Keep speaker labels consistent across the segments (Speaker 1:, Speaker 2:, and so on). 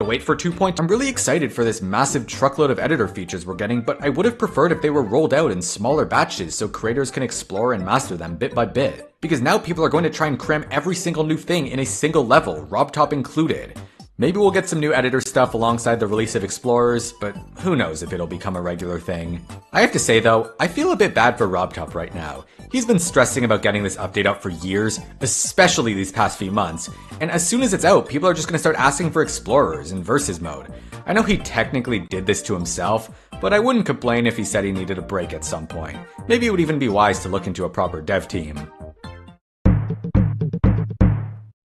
Speaker 1: wait for 2.0. I'm really excited for this massive truckload of editor features we're getting, but I would have preferred if they were rolled out in smaller batches so creators can explore and master them bit by bit. Because now people are going to try and cram every single new thing in a single level, RobTop included. Maybe we'll get some new editor stuff alongside the release of Explorers, but who knows if it'll become a regular thing. I have to say though, I feel a bit bad for RobTop right now. He's been stressing about getting this update out for years, especially these past few months, and as soon as it's out, people are just gonna start asking for Explorers in Versus mode. I know he technically did this to himself, but I wouldn't complain if he said he needed a break at some point. Maybe it would even be wise to look into a proper dev team.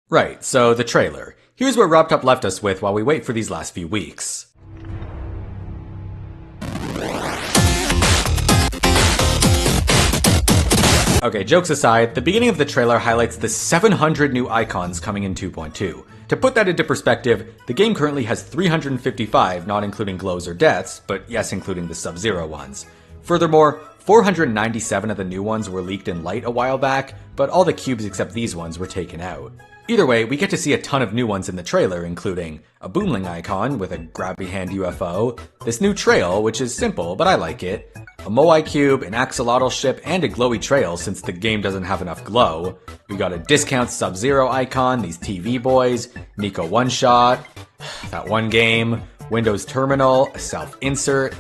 Speaker 1: Right, so the trailer. Here's where RobTop left us with while we wait for these last few weeks. Okay, jokes aside, the beginning of the trailer highlights the 700 new icons coming in 2.2. To put that into perspective, the game currently has 355, not including glows or deaths, but yes, including the Sub-Zero ones. Furthermore, 497 of the new ones were leaked in light a while back, but all the cubes except these ones were taken out. Either way, we get to see a ton of new ones in the trailer, including a boomling icon with a grabby hand UFO, this new trail, which is simple, but I like it, a Moai cube, an axolotl ship, and a glowy trail since the game doesn't have enough glow. We got a discount Sub-Zero icon, these TV boys, Nico one-shot, that one game, Windows terminal, a self-insert,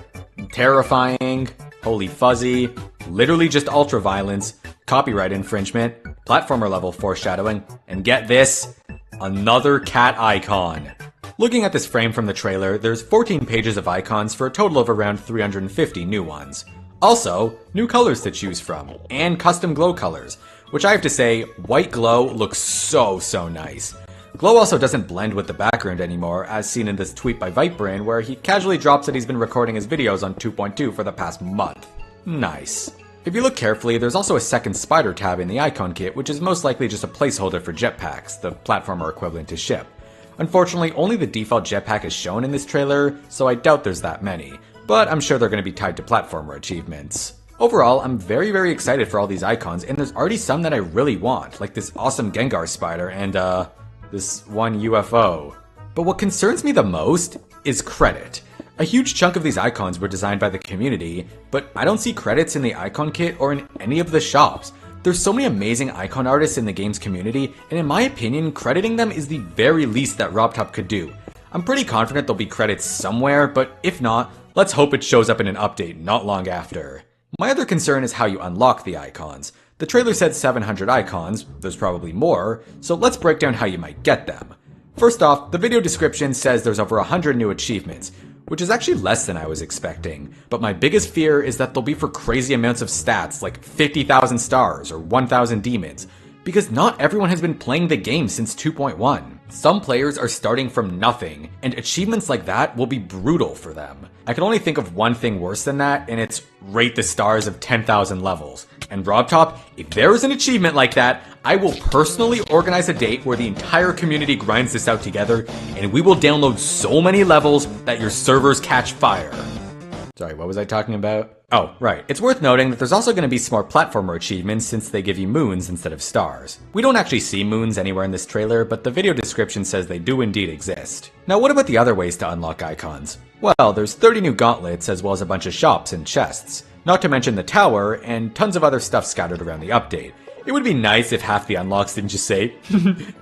Speaker 1: terrifying, holy fuzzy, literally just ultra-violence, copyright infringement, platformer level foreshadowing, and get this, another cat icon. Looking at this frame from the trailer, there's 14 pages of icons for a total of around 350 new ones. Also, new colors to choose from, and custom glow colors, which I have to say, white glow looks so nice. Glow also doesn't blend with the background anymore, as seen in this tweet by Vipebrain where he casually drops that he's been recording his videos on 2.2 for the past month. Nice. If you look carefully, there's also a second spider tab in the icon kit, which is most likely just a placeholder for jetpacks, the platformer equivalent to ship. Unfortunately, only the default jetpack is shown in this trailer, so I doubt there's that many, but I'm sure they're going to be tied to platformer achievements. Overall, I'm very excited for all these icons, and there's already some that I really want, like this awesome Gengar spider and, this one UFO. But what concerns me the most is credit. A huge chunk of these icons were designed by the community, but I don't see credits in the icon kit or in any of the shops. There's so many amazing icon artists in the game's community, and in my opinion, crediting them is the very least that RobTop could do. I'm pretty confident there'll be credits somewhere, but if not, let's hope it shows up in an update not long after. My other concern is how you unlock the icons. The trailer said 700 icons, there's probably more, so let's break down how you might get them. First off, the video description says there's over 100 new achievements, which is actually less than I was expecting, but my biggest fear is that they'll be for crazy amounts of stats like 50,000 stars or 1,000 demons, because not everyone has been playing the game since 2.1. Some players are starting from nothing, and achievements like that will be brutal for them. I can only think of one thing worse than that, and it's rate the stars of 10,000 levels. And RobTop, if there is an achievement like that, I will personally organize a date where the entire community grinds this out together, and we will download so many levels that your servers catch fire. Sorry, what was I talking about? Oh, right. It's worth noting that there's also going to be some more platformer achievements since they give you moons instead of stars. We don't actually see moons anywhere in this trailer, but the video description says they do indeed exist. Now, what about the other ways to unlock icons? Well, there's 30 new gauntlets as well as a bunch of shops and chests. Not to mention the tower and tons of other stuff scattered around the update. It would be nice if half the unlocks didn't just say,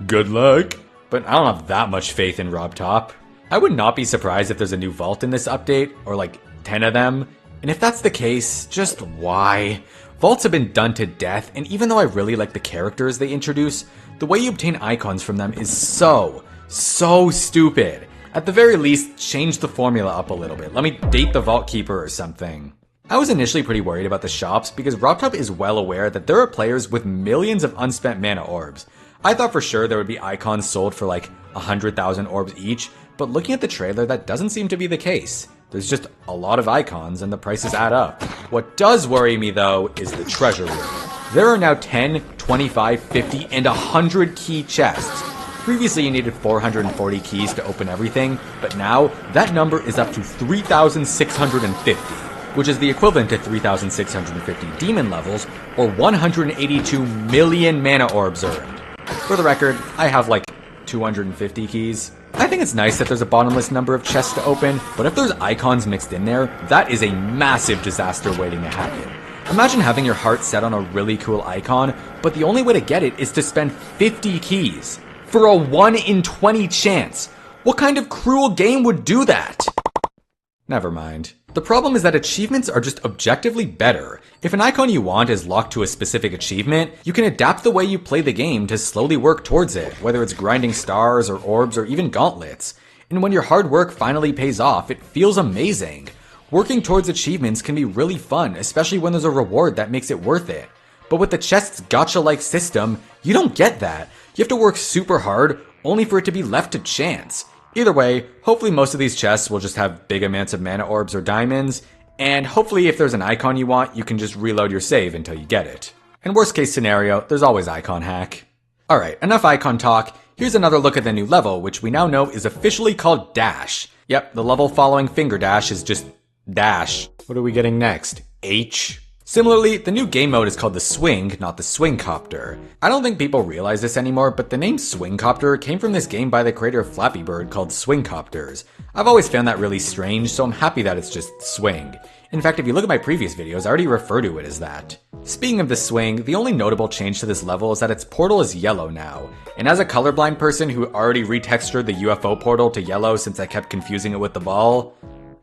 Speaker 1: good luck. But I don't have that much faith in RobTop. I would not be surprised if there's a new vault in this update, or like 10 of them. And if that's the case, just why? Vaults have been done to death, and even though I really like the characters they introduce, the way you obtain icons from them is so stupid. At the very least, change the formula up a little bit. Let me date the Vault Keeper or something. I was initially pretty worried about the shops because RobTop is well aware that there are players with millions of unspent mana orbs. I thought for sure there would be icons sold for like 100,000 orbs each, but looking at the trailer, that doesn't seem to be the case. There's just a lot of icons and the prices add up. What does worry me though is the treasure room. There are now 10, 25, 50, and 100 key chests. Previously you needed 440 keys to open everything, but now that number is up to 3,650, which is the equivalent to 3,650 demon levels or 182 million mana orbs earned. For the record, I have like 250 keys. I think it's nice that there's a bottomless number of chests to open, but if there's icons mixed in there, that is a massive disaster waiting to happen. Imagine having your heart set on a really cool icon, but the only way to get it is to spend 50 keys for a 1 in 20 chance. What kind of cruel game would do that? Never mind. The problem is that achievements are just objectively better. If an icon you want is locked to a specific achievement, you can adapt the way you play the game to slowly work towards it, whether it's grinding stars or orbs or even gauntlets. And when your hard work finally pays off, it feels amazing. Working towards achievements can be really fun, especially when there's a reward that makes it worth it. But with the chest's gacha-like system, you don't get that. You have to work super hard, only for it to be left to chance. Either way, hopefully most of these chests will just have big amounts of mana orbs or diamonds, and hopefully if there's an icon you want, you can just reload your save until you get it. In worst case scenario, there's always icon hack. Alright, enough icon talk. Here's another look at the new level, which we now know is officially called Dash. Yep, the level following Finger Dash is just Dash. What are we getting next? H? Similarly, the new game mode is called the Swing, not the Swingcopter. I don't think people realize this anymore, but the name Swingcopter came from this game by the creator of Flappy Bird called Swingcopters. I've always found that really strange, so I'm happy that it's just Swing. In fact, if you look at my previous videos, I already refer to it as that. Speaking of the Swing, the only notable change to this level is that its portal is yellow now. And as a colorblind person who already retextured the UFO portal to yellow since I kept confusing it with the ball,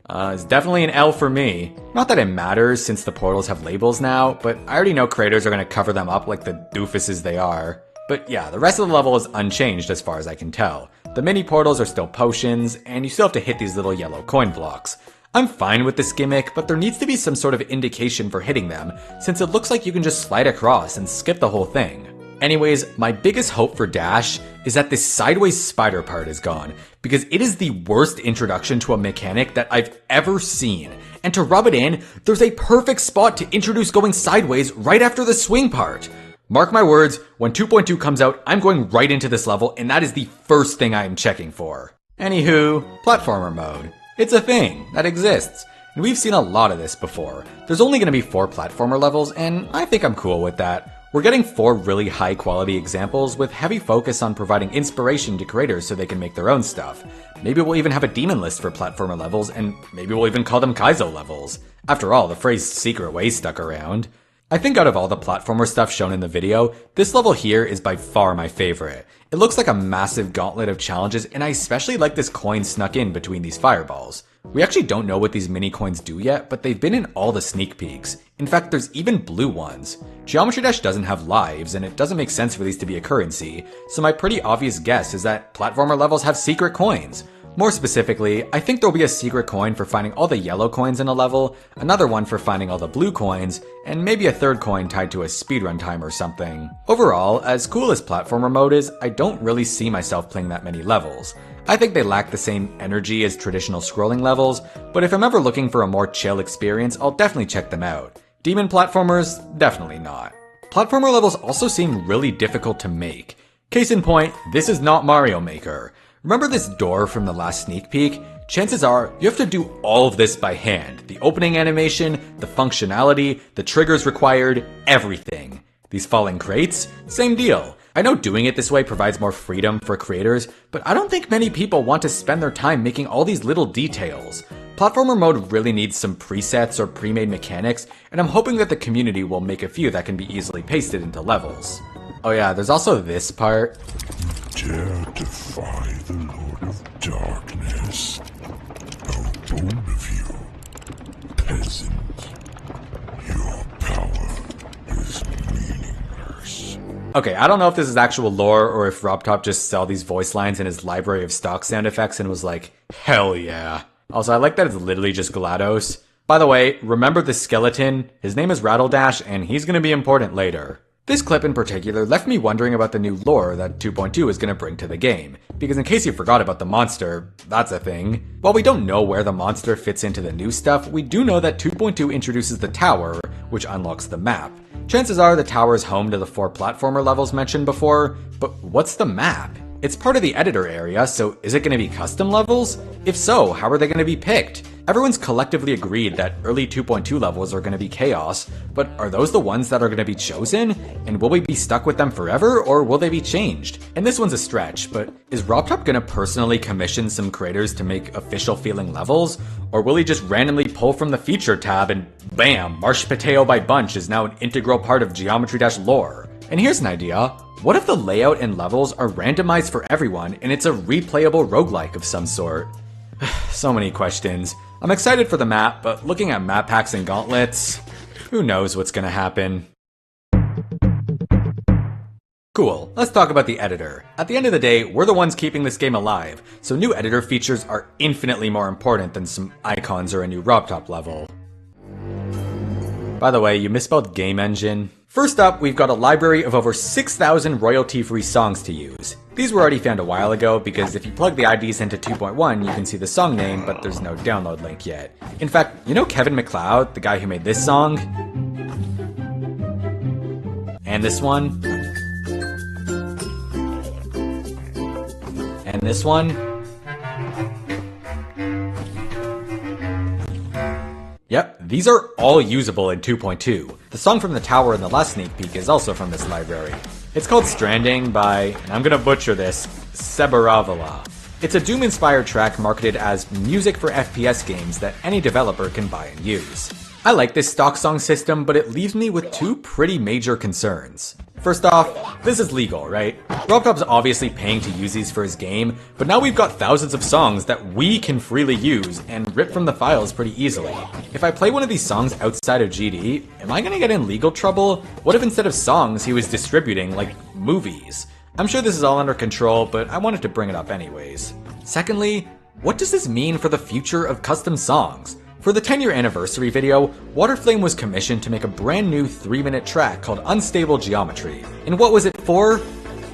Speaker 1: it's definitely an L for me. Not that it matters since the portals have labels now, but I already know creators are going to cover them up like the doofuses they are. But yeah, the rest of the level is unchanged as far as I can tell. The mini portals are still potions, and you still have to hit these little yellow coin blocks. I'm fine with this gimmick, but there needs to be some sort of indication for hitting them, since it looks like you can just slide across and skip the whole thing. Anyways, my biggest hope for Dash is that this sideways spider part is gone, because it is the worst introduction to a mechanic that I've ever seen. And to rub it in, there's a perfect spot to introduce going sideways right after the swing part. Mark my words, when 2.2 comes out, I'm going right into this level, and that is the first thing I am checking for. Anywho, platformer mode. It's a thing that exists, and we've seen a lot of this before. There's only going to be 4 platformer levels, and I think I'm cool with that. We're getting 4 really high quality examples with heavy focus on providing inspiration to creators so they can make their own stuff. Maybe we'll even have a demon list for platformer levels, and maybe we'll even call them Kaizo levels. After all, the phrase secret way stuck around. I think out of all the platformer stuff shown in the video, this level here is by far my favorite. It looks like a massive gauntlet of challenges, and I especially like this coin snuck in between these fireballs. We actually don't know what these mini coins do yet, but they've been in all the sneak peeks. In fact, there's even blue ones. Geometry Dash doesn't have lives, and it doesn't make sense for these to be a currency, so my pretty obvious guess is that platformer levels have secret coins. More specifically, I think there'll be a secret coin for finding all the yellow coins in a level, another one for finding all the blue coins, and maybe a third coin tied to a speedrun time or something. Overall, as cool as platformer mode is, I don't really see myself playing that many levels. I think they lack the same energy as traditional scrolling levels, but if I'm ever looking for a more chill experience, I'll definitely check them out. Demon platformers? Definitely not. Platformer levels also seem really difficult to make. Case in point, this is not Mario Maker. Remember this door from the last sneak peek? Chances are, you have to do all of this by hand. The opening animation, the functionality, the triggers required, everything. These falling crates? Same deal. I know doing it this way provides more freedom for creators, but I don't think many people want to spend their time making all these little details. Platformer mode really needs some presets or pre-made mechanics, and I'm hoping that the community will make a few that can be easily pasted into levels. Oh yeah, there's also this part.
Speaker 2: Dare defy the Lord of Darkness. How bold of you, peasant. Your power is meaningless.
Speaker 1: Okay, I don't know if this is actual lore or if RobTop just saw these voice lines in his library of stock sound effects and was like, hell yeah. Also, I like that it's literally just GLaDOS. By the way, remember the skeleton? His name is Rattledash, and he's gonna be important later. This clip in particular left me wondering about the new lore that 2.2 is going to bring to the game, because in case you forgot about the monster, that's a thing. While we don't know where the monster fits into the new stuff, we do know that 2.2 introduces the tower, which unlocks the map. Chances are the tower is home to the 4 platformer levels mentioned before, but what's the map? It's part of the editor area, so is it going to be custom levels? If so, how are they going to be picked? Everyone's collectively agreed that early 2.2 levels are going to be chaos, but are those the ones that are going to be chosen? And will we be stuck with them forever, or will they be changed? And this one's a stretch, but is RobTop going to personally commission some creators to make official feeling levels? Or will he just randomly pull from the feature tab and bam, Marsh Potato by Bunch is now an integral part of Geometry Dash lore? And here's an idea. What if the layout and levels are randomized for everyone and it's a replayable roguelike of some sort? So many questions. I'm excited for the map, but looking at map packs and gauntlets, who knows what's gonna happen. Cool, let's talk about the editor. At the end of the day, we're the ones keeping this game alive, so new editor features are infinitely more important than some icons or a new RobTop level. By the way, you misspelled game engine. First up, we've got a library of over 6,000 royalty-free songs to use. These were already found a while ago because if you plug the IDs into 2.1, you can see the song name, but there's no download link yet. In fact, you know Kevin MacLeod, the guy who made this song? And this one? And this one? Yep, these are all usable in 2.2. The song from the tower in the last sneak peek is also from this library. It's called Stranding by, and I'm gonna butcher this, Sebaravala. It's a Doom-inspired track marketed as music for FPS games that any developer can buy and use. I like this stock song system, but it leaves me with two pretty major concerns. First off, this is legal, right? RobTop's obviously paying to use these for his game, but now we've got thousands of songs that we can freely use and rip from the files pretty easily. If I play one of these songs outside of GD, am I gonna get in legal trouble? What if instead of songs he was distributing, like, movies? I'm sure this is all under control, but I wanted to bring it up anyways. Secondly, what does this mean for the future of custom songs? For the 10-year anniversary video, Waterflame was commissioned to make a brand new 3-minute track called Unstable Geometry. And what was it for?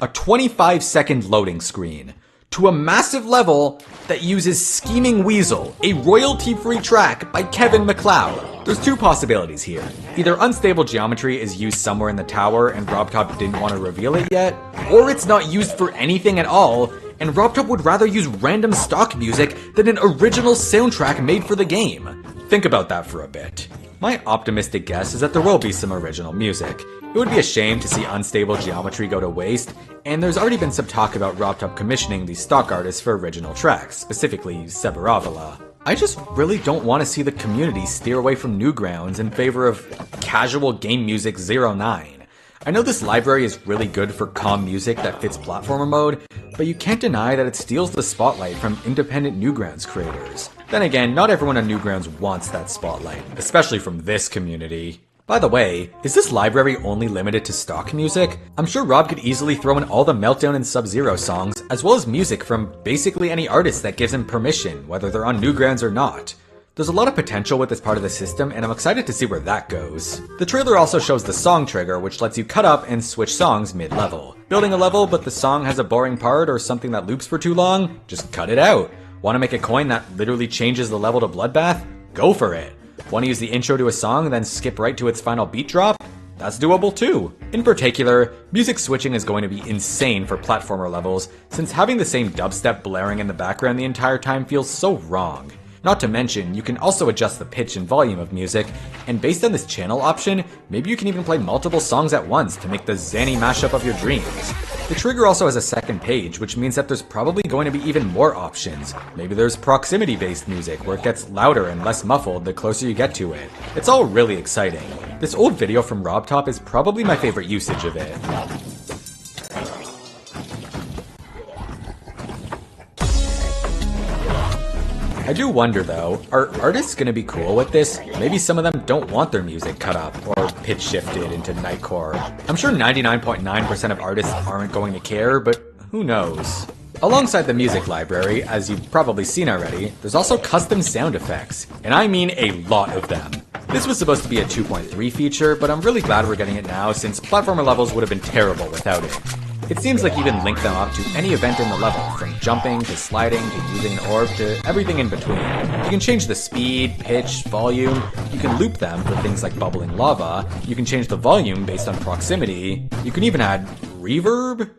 Speaker 1: A 25-second loading screen. To a massive level that uses Scheming Weasel, a royalty-free track by Kevin MacLeod. There's two possibilities here. Either Unstable Geometry is used somewhere in the tower and RobTop didn't want to reveal it yet, or it's not used for anything at all, and RobTop would rather use random stock music than an original soundtrack made for the game. Think about that for a bit. My optimistic guess is that there will be some original music. It would be a shame to see Unstable Geometry go to waste, and there's already been some talk about RobTop commissioning these stock artists for original tracks, specifically Sebaravala. I just really don't want to see the community steer away from Newgrounds in favor of casual game music 09. I know this library is really good for calm music that fits platformer mode, but you can't deny that it steals the spotlight from independent Newgrounds creators. Then again, not everyone on Newgrounds wants that spotlight, especially from this community. By the way, is this library only limited to stock music? I'm sure Rob could easily throw in all the Meltdown and Sub-Zero songs, as well as music from basically any artist that gives him permission, whether they're on Newgrounds or not. There's a lot of potential with this part of the system, and I'm excited to see where that goes. The trailer also shows the song trigger, which lets you cut up and switch songs mid-level. Building a level, but the song has a boring part or something that loops for too long? Just cut it out. Want to make a coin that literally changes the level to Bloodbath? Go for it. Want to use the intro to a song, then skip right to its final beat drop? That's doable too. In particular, music switching is going to be insane for platformer levels, since having the same dubstep blaring in the background the entire time feels so wrong. Not to mention, you can also adjust the pitch and volume of music, and based on this channel option, maybe you can even play multiple songs at once to make the zany mashup of your dreams. The trigger also has a second page, which means that there's probably going to be even more options. Maybe there's proximity-based music, where it gets louder and less muffled the closer you get to it. It's all really exciting. This old video from RobTop is probably my favorite usage of it. I do wonder though, are artists gonna be cool with this? Maybe some of them don't want their music cut up or pitch shifted into nightcore. I'm sure 99.9% of artists aren't going to care, but who knows? Alongside the music library, as you've probably seen already, there's also custom sound effects, and I mean a lot of them. This was supposed to be a 2.3 feature, but I'm really glad we're getting it now since platformer levels would have been terrible without it. It seems like you can link them up to any event in the level, from jumping to sliding to using an orb to everything in between. You can change the speed, pitch, volume, you can loop them for things like bubbling lava, you can change the volume based on proximity, you can even add reverb?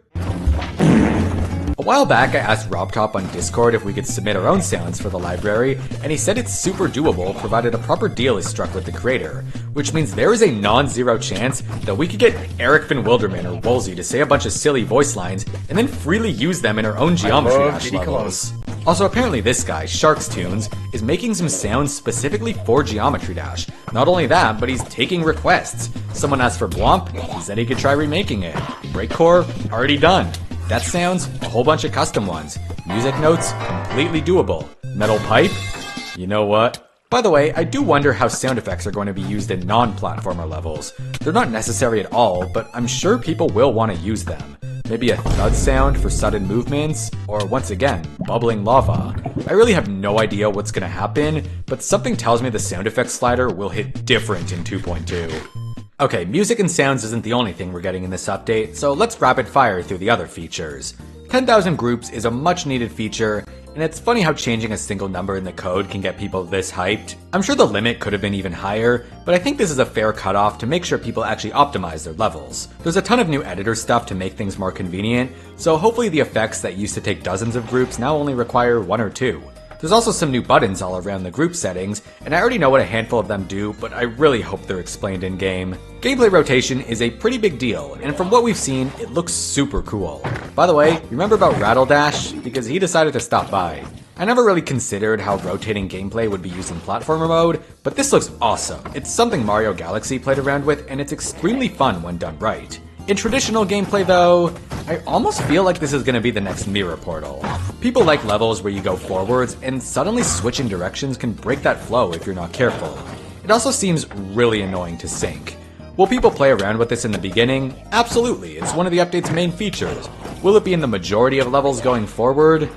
Speaker 1: A while back I asked RobTop on Discord if we could submit our own sounds for the library, and he said it's super doable provided a proper deal is struck with the creator, which means there is a non-zero chance that we could get Eric Van Wilderman or Woolsey to say a bunch of silly voice lines and then freely use them in our own Geometry Dash levels. Also, apparently this guy, Sharks Tunes, is making some sounds specifically for Geometry Dash. Not only that, but he's taking requests. Someone asked for Blomp, he said he could try remaking it. Breakcore, already done. Death sounds, a whole bunch of custom ones. Music notes, completely doable. Metal pipe? You know what? By the way, I do wonder how sound effects are going to be used in non-platformer levels. They're not necessary at all, but I'm sure people will want to use them. Maybe a thud sound for sudden movements, or once again, bubbling lava. I really have no idea what's going to happen, but something tells me the sound effects slider will hit different in 2.2. Okay, music and sounds isn't the only thing we're getting in this update, so let's rapid fire through the other features. 10,000 groups is a much needed feature, and it's funny how changing a single number in the code can get people this hyped. I'm sure the limit could have been even higher, but I think this is a fair cutoff to make sure people actually optimize their levels. There's a ton of new editor stuff to make things more convenient, so hopefully the effects that used to take dozens of groups now only require 1 or 2. There's also some new buttons all around the group settings, and I already know what a handful of them do, but I really hope they're explained in-game. Gameplay rotation is a pretty big deal, and from what we've seen, it looks super cool. By the way, remember about Rattle Dash? Because he decided to stop by. I never really considered how rotating gameplay would be used in platformer mode, but this looks awesome. It's something Mario Galaxy played around with, and it's extremely fun when done right. In traditional gameplay though, I almost feel like this is going to be the next mirror portal. People like levels where you go forwards, and suddenly switching directions can break that flow if you're not careful. It also seems really annoying to sync. Will people play around with this in the beginning? Absolutely, it's one of the update's main features. Will it be in the majority of levels going forward?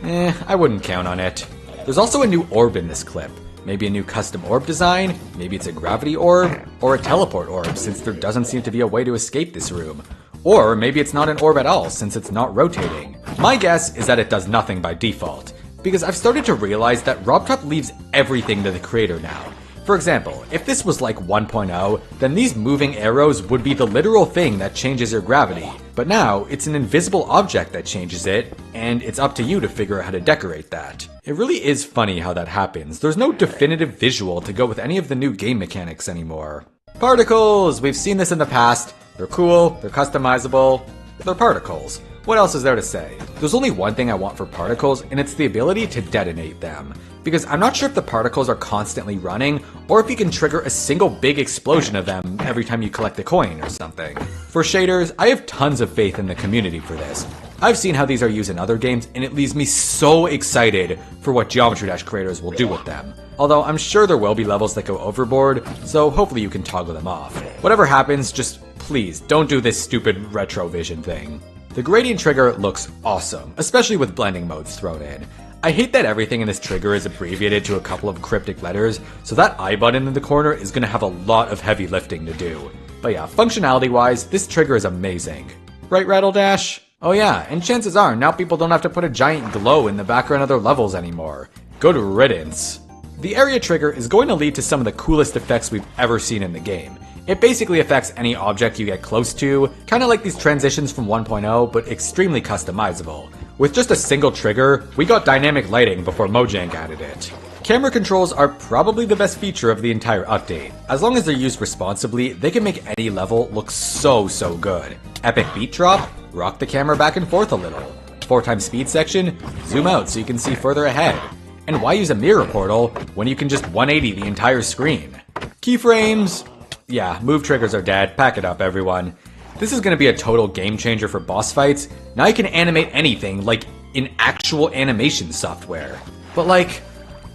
Speaker 1: I wouldn't count on it. There's also a new orb in this clip. Maybe a new custom orb design, maybe it's a gravity orb, or a teleport orb since there doesn't seem to be a way to escape this room. Or maybe it's not an orb at all since it's not rotating. My guess is that it does nothing by default, because I've started to realize that RobTop leaves everything to the creator now. For example, if this was like 1.0, then these moving arrows would be the literal thing that changes your gravity. But now, it's an invisible object that changes it, and it's up to you to figure out how to decorate that. It really is funny how that happens. There's no definitive visual to go with any of the new game mechanics anymore. Particles! We've seen this in the past. They're cool, they're customizable, they're particles. What else is there to say? There's only one thing I want for particles, and it's the ability to detonate them. Because I'm not sure if the particles are constantly running, or if you can trigger a single big explosion of them every time you collect a coin or something. For shaders, I have tons of faith in the community for this. I've seen how these are used in other games, and it leaves me so excited for what Geometry Dash creators will do with them. Although I'm sure there will be levels that go overboard, so hopefully you can toggle them off. Whatever happens, just please don't do this stupid retrovision thing. The gradient trigger looks awesome, especially with blending modes thrown in. I hate that everything in this trigger is abbreviated to a couple of cryptic letters, so that I button in the corner is going to have a lot of heavy lifting to do. But yeah, functionality-wise, this trigger is amazing. Right, Rattle Dash? Oh yeah, and chances are, now people don't have to put a giant glow in the background of their levels anymore. Good riddance. The area trigger is going to lead to some of the coolest effects we've ever seen in the game. It basically affects any object you get close to, kinda like these transitions from 1.0, but extremely customizable. With just a single trigger, we got dynamic lighting before Mojang added it. Camera controls are probably the best feature of the entire update. As long as they're used responsibly, they can make any level look so good. Epic beat drop, rock the camera back and forth a little. 4x speed section, zoom out so you can see further ahead. And why use a mirror portal when you can just 180 the entire screen? Keyframes? Yeah, move triggers are dead, pack it up everyone. This is going to be a total game changer for boss fights. Now you can animate anything, like in actual animation software. But like,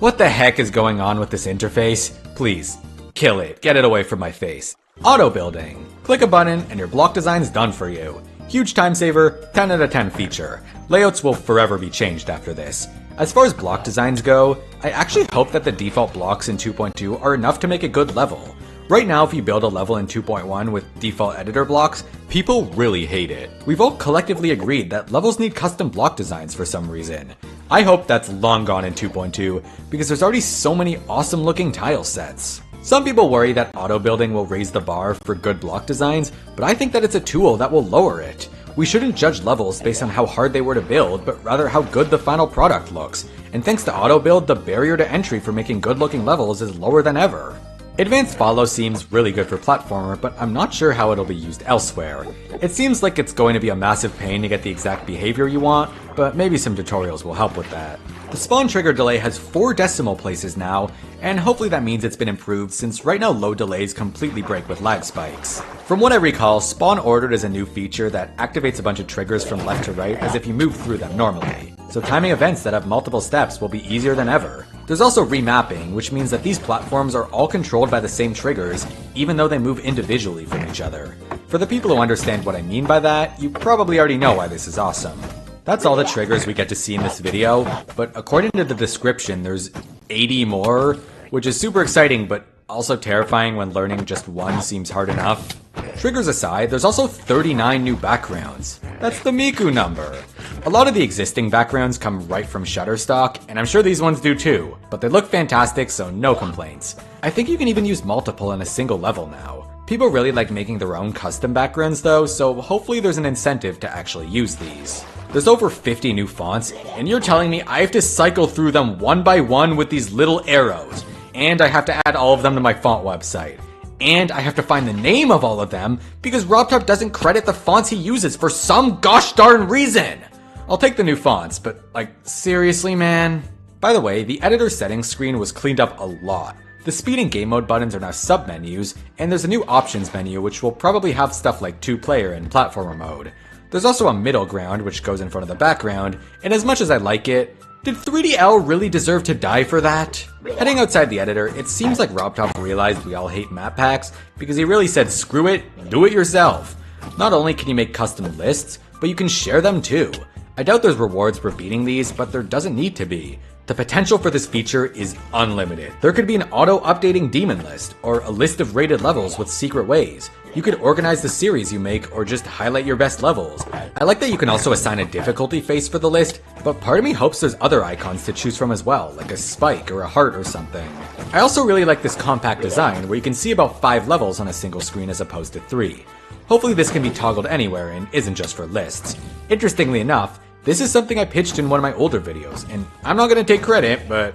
Speaker 1: what the heck is going on with this interface? Please, kill it, get it away from my face. Auto building. Click a button and your block design's done for you. Huge time saver, 10 out of 10 feature. Layouts will forever be changed after this. As far as block designs go, I actually hope that the default blocks in 2.2 are enough to make a good level. Right now, if you build a level in 2.1 with default editor blocks, people really hate it. We've all collectively agreed that levels need custom block designs for some reason. I hope that's long gone in 2.2, because there's already so many awesome looking tile sets. Some people worry that auto building will raise the bar for good block designs, but I think that it's a tool that will lower it. We shouldn't judge levels based on how hard they were to build, but rather how good the final product looks. And thanks to auto build, the barrier to entry for making good looking levels is lower than ever. Advanced follow seems really good for platformer, but I'm not sure how it'll be used elsewhere. It seems like it's going to be a massive pain to get the exact behavior you want, but maybe some tutorials will help with that. The spawn trigger delay has 4 decimal places now, and hopefully that means it's been improved since right now load delays completely break with lag spikes. From what I recall, spawn ordered is a new feature that activates a bunch of triggers from left to right as if you move through them normally. So timing events that have multiple steps will be easier than ever. There's also remapping, which means that these platforms are all controlled by the same triggers, even though they move individually from each other. For the people who understand what I mean by that, you probably already know why this is awesome. That's all the triggers we get to see in this video, but according to the description, there's 80 more, which is super exciting, but also terrifying when learning just one seems hard enough. Triggers aside, there's also 39 new backgrounds. That's the Miku number. A lot of the existing backgrounds come right from Shutterstock, and I'm sure these ones do too, but they look fantastic, so no complaints. I think you can even use multiple in a single level now. People really like making their own custom backgrounds though, so hopefully there's an incentive to actually use these. There's over 50 new fonts, and you're telling me I have to cycle through them one by one with these little arrows, and I have to add all of them to my font website. And I have to find the name of all of them because RobTop doesn't credit the fonts he uses for some gosh darn reason! I'll take the new fonts, but like, seriously, man? By the way, the editor settings screen was cleaned up a lot. The speed and game mode buttons are now sub-menus, and there's a new options menu which will probably have stuff like 2-player and platformer mode. There's also a middle ground which goes in front of the background, and as much as I like it, did 3DL really deserve to die for that? Heading outside the editor, it seems like RobTop realized we all hate map packs because he really said screw it, do it yourself. Not only can you make custom lists, but you can share them too. I doubt there's rewards for beating these, but there doesn't need to be. The potential for this feature is unlimited. There could be an auto-updating demon list, or a list of rated levels with secret ways. You could organize the series you make, or just highlight your best levels. I like that you can also assign a difficulty face for the list, but part of me hopes there's other icons to choose from as well, like a spike or a heart or something. I also really like this compact design, where you can see about 5 levels on a single screen as opposed to 3. Hopefully this can be toggled anywhere and isn't just for lists. Interestingly enough, this is something I pitched in one of my older videos, and I'm not gonna take credit, but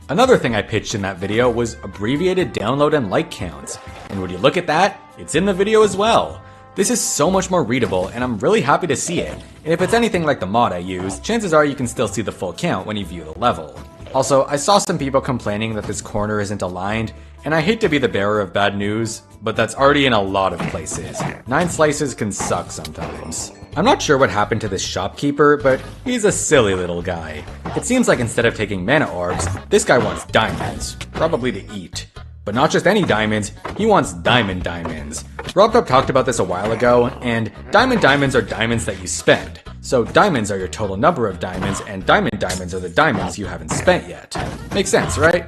Speaker 1: Another thing I pitched in that video was abbreviated download and like counts, and when you look at that, it's in the video as well. This is so much more readable, and I'm really happy to see it, and if it's anything like the mod I used, chances are you can still see the full count when you view the level. Also, I saw some people complaining that this corner isn't aligned, and I hate to be the bearer of bad news, but that's already in a lot of places. 9 slices can suck sometimes. I'm not sure what happened to this shopkeeper, but he's a silly little guy. It seems like instead of taking mana orbs, this guy wants diamonds, probably to eat. But not just any diamonds, he wants diamonds. RobTop talked about this a while ago, and diamonds are diamonds that you spend. So diamonds are your total number of diamonds, and diamonds are the diamonds you haven't spent yet. Makes sense, right?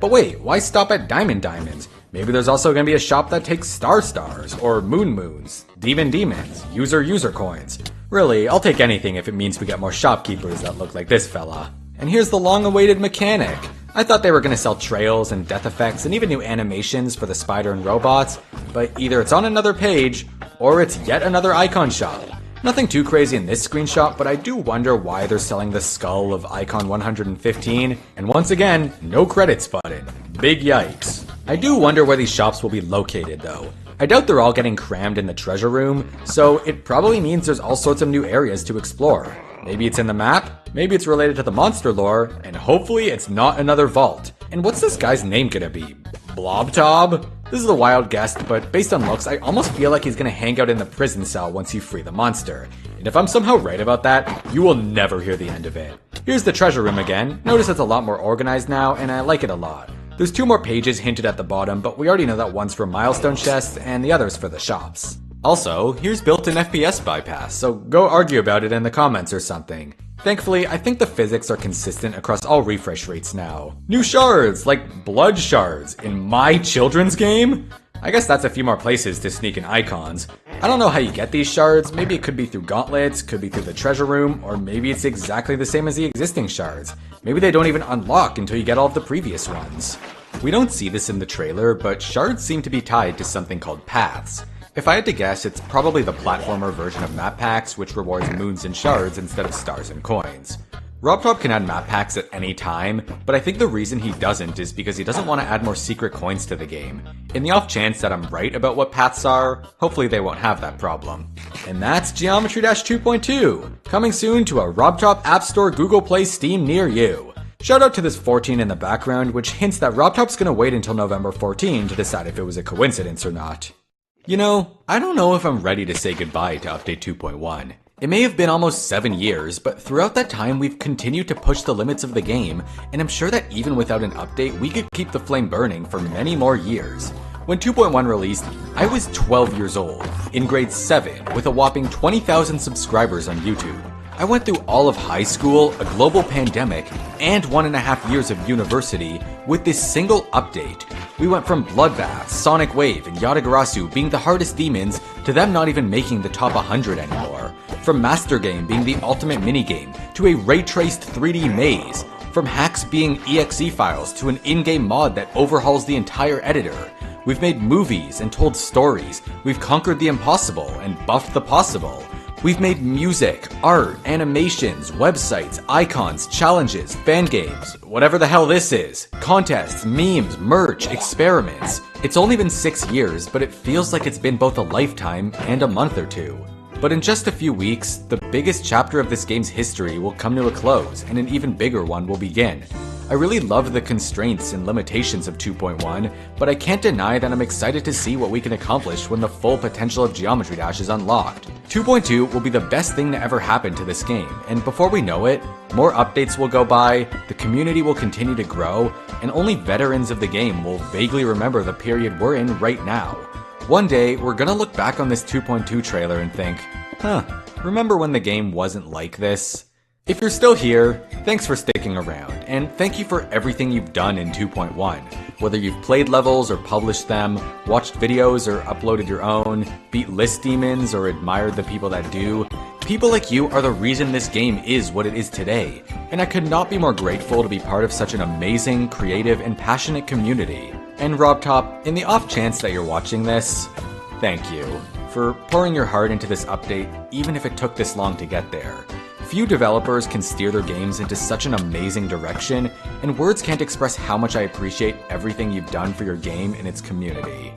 Speaker 1: But wait, why stop at diamonds? Maybe there's also going to be a shop that takes stars, or moons, demons, user coins. Really, I'll take anything if it means we get more shopkeepers that look like this fella. And here's the long-awaited mechanic. I thought they were going to sell trails and death effects and even new animations for the spider and robots, but either it's on another page, or it's yet another icon shop. Nothing too crazy in this screenshot, but I do wonder why they're selling the skull of icon 115, and once again, no credits button. Big yikes. I do wonder where these shops will be located though. I doubt they're all getting crammed in the treasure room, so it probably means there's all sorts of new areas to explore. Maybe it's in the map, maybe it's related to the monster lore, and hopefully it's not another vault. And what's this guy's name gonna be? Blobtob? This is a wild guess, but based on looks, I almost feel like he's gonna hang out in the prison cell once you free the monster. And if I'm somehow right about that, you will never hear the end of it. Here's the treasure room again. Notice it's a lot more organized now, and I like it a lot. There's 2 more pages hinted at the bottom, but we already know that one's for milestone chests and the other's for the shops. Also, here's built-in FPS bypass, so go argue about it in the comments or something. Thankfully, I think the physics are consistent across all refresh rates now. New shards, like blood shards, in my children's game? I guess that's a few more places to sneak in icons. I don't know how you get these shards, maybe it could be through gauntlets, could be through the treasure room, or maybe it's exactly the same as the existing shards. Maybe they don't even unlock until you get all of the previous ones. We don't see this in the trailer, but shards seem to be tied to something called paths. If I had to guess, it's probably the platformer version of map packs, which rewards moons and shards instead of stars and coins. RobTop can add map packs at any time, but I think the reason he doesn't is because he doesn't want to add more secret coins to the game. In the off chance that I'm right about what paths are, hopefully they won't have that problem. And that's Geometry Dash 2.2, coming soon to a RobTop App Store, Google Play, Steam near you. Shout out to this 14 in the background, which hints that RobTop's gonna wait until November 14 to decide if it was a coincidence or not. You know, I don't know if I'm ready to say goodbye to Update 2.1. It may have been almost 7 years, but throughout that time we've continued to push the limits of the game, and I'm sure that even without an update we could keep the flame burning for many more years. When 2.1 released, I was 12 years old, in grade 7, with a whopping 20,000 subscribers on YouTube. I went through all of high school, a global pandemic, and 1.5 years of university with this single update. We went from Bloodbath, Sonic Wave, and Yatagarasu being the hardest demons to them not even making the top 100 anymore. From Master Game being the ultimate minigame to a ray-traced 3D maze. From hacks being EXE files to an in-game mod that overhauls the entire editor. We've made movies and told stories. We've conquered the impossible and buffed the possible. We've made music, art, animations, websites, icons, challenges, fan games, whatever the hell this is, contests, memes, merch, experiments. It's only been 6 years, but it feels like it's been both a lifetime and a month or two. But in just a few weeks, the biggest chapter of this game's history will come to a close, and an even bigger one will begin. I really love the constraints and limitations of 2.1, but I can't deny that I'm excited to see what we can accomplish when the full potential of Geometry Dash is unlocked. 2.2 will be the best thing to ever happen to this game, and before we know it, more updates will go by, the community will continue to grow, and only veterans of the game will vaguely remember the period we're in right now. One day, we're gonna look back on this 2.2 trailer and think, remember when the game wasn't like this? If you're still here, thanks for sticking around, and thank you for everything you've done in 2.1. Whether you've played levels or published them, watched videos or uploaded your own, beat list demons or admired the people that do, people like you are the reason this game is what it is today, and I could not be more grateful to be part of such an amazing, creative, and passionate community. And RobTop, in the off chance that you're watching this, thank you for pouring your heart into this update, even if it took this long to get there. Few developers can steer their games into such an amazing direction, and words can't express how much I appreciate everything you've done for your game and its community.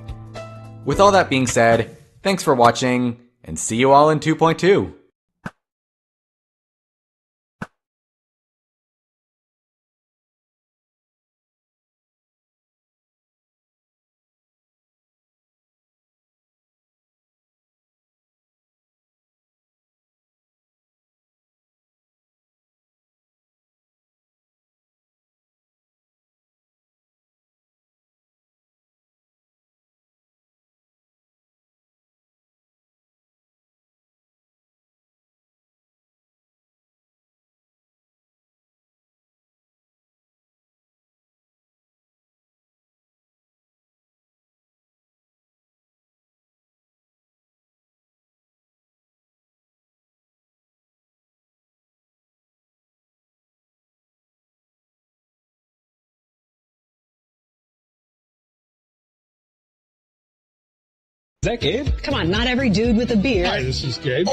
Speaker 1: With all that being said, thanks for watching, and see you all in 2.2.
Speaker 3: Is that Gabe?
Speaker 4: Come on, not every dude with a beard.
Speaker 3: Hi, this is Gabe.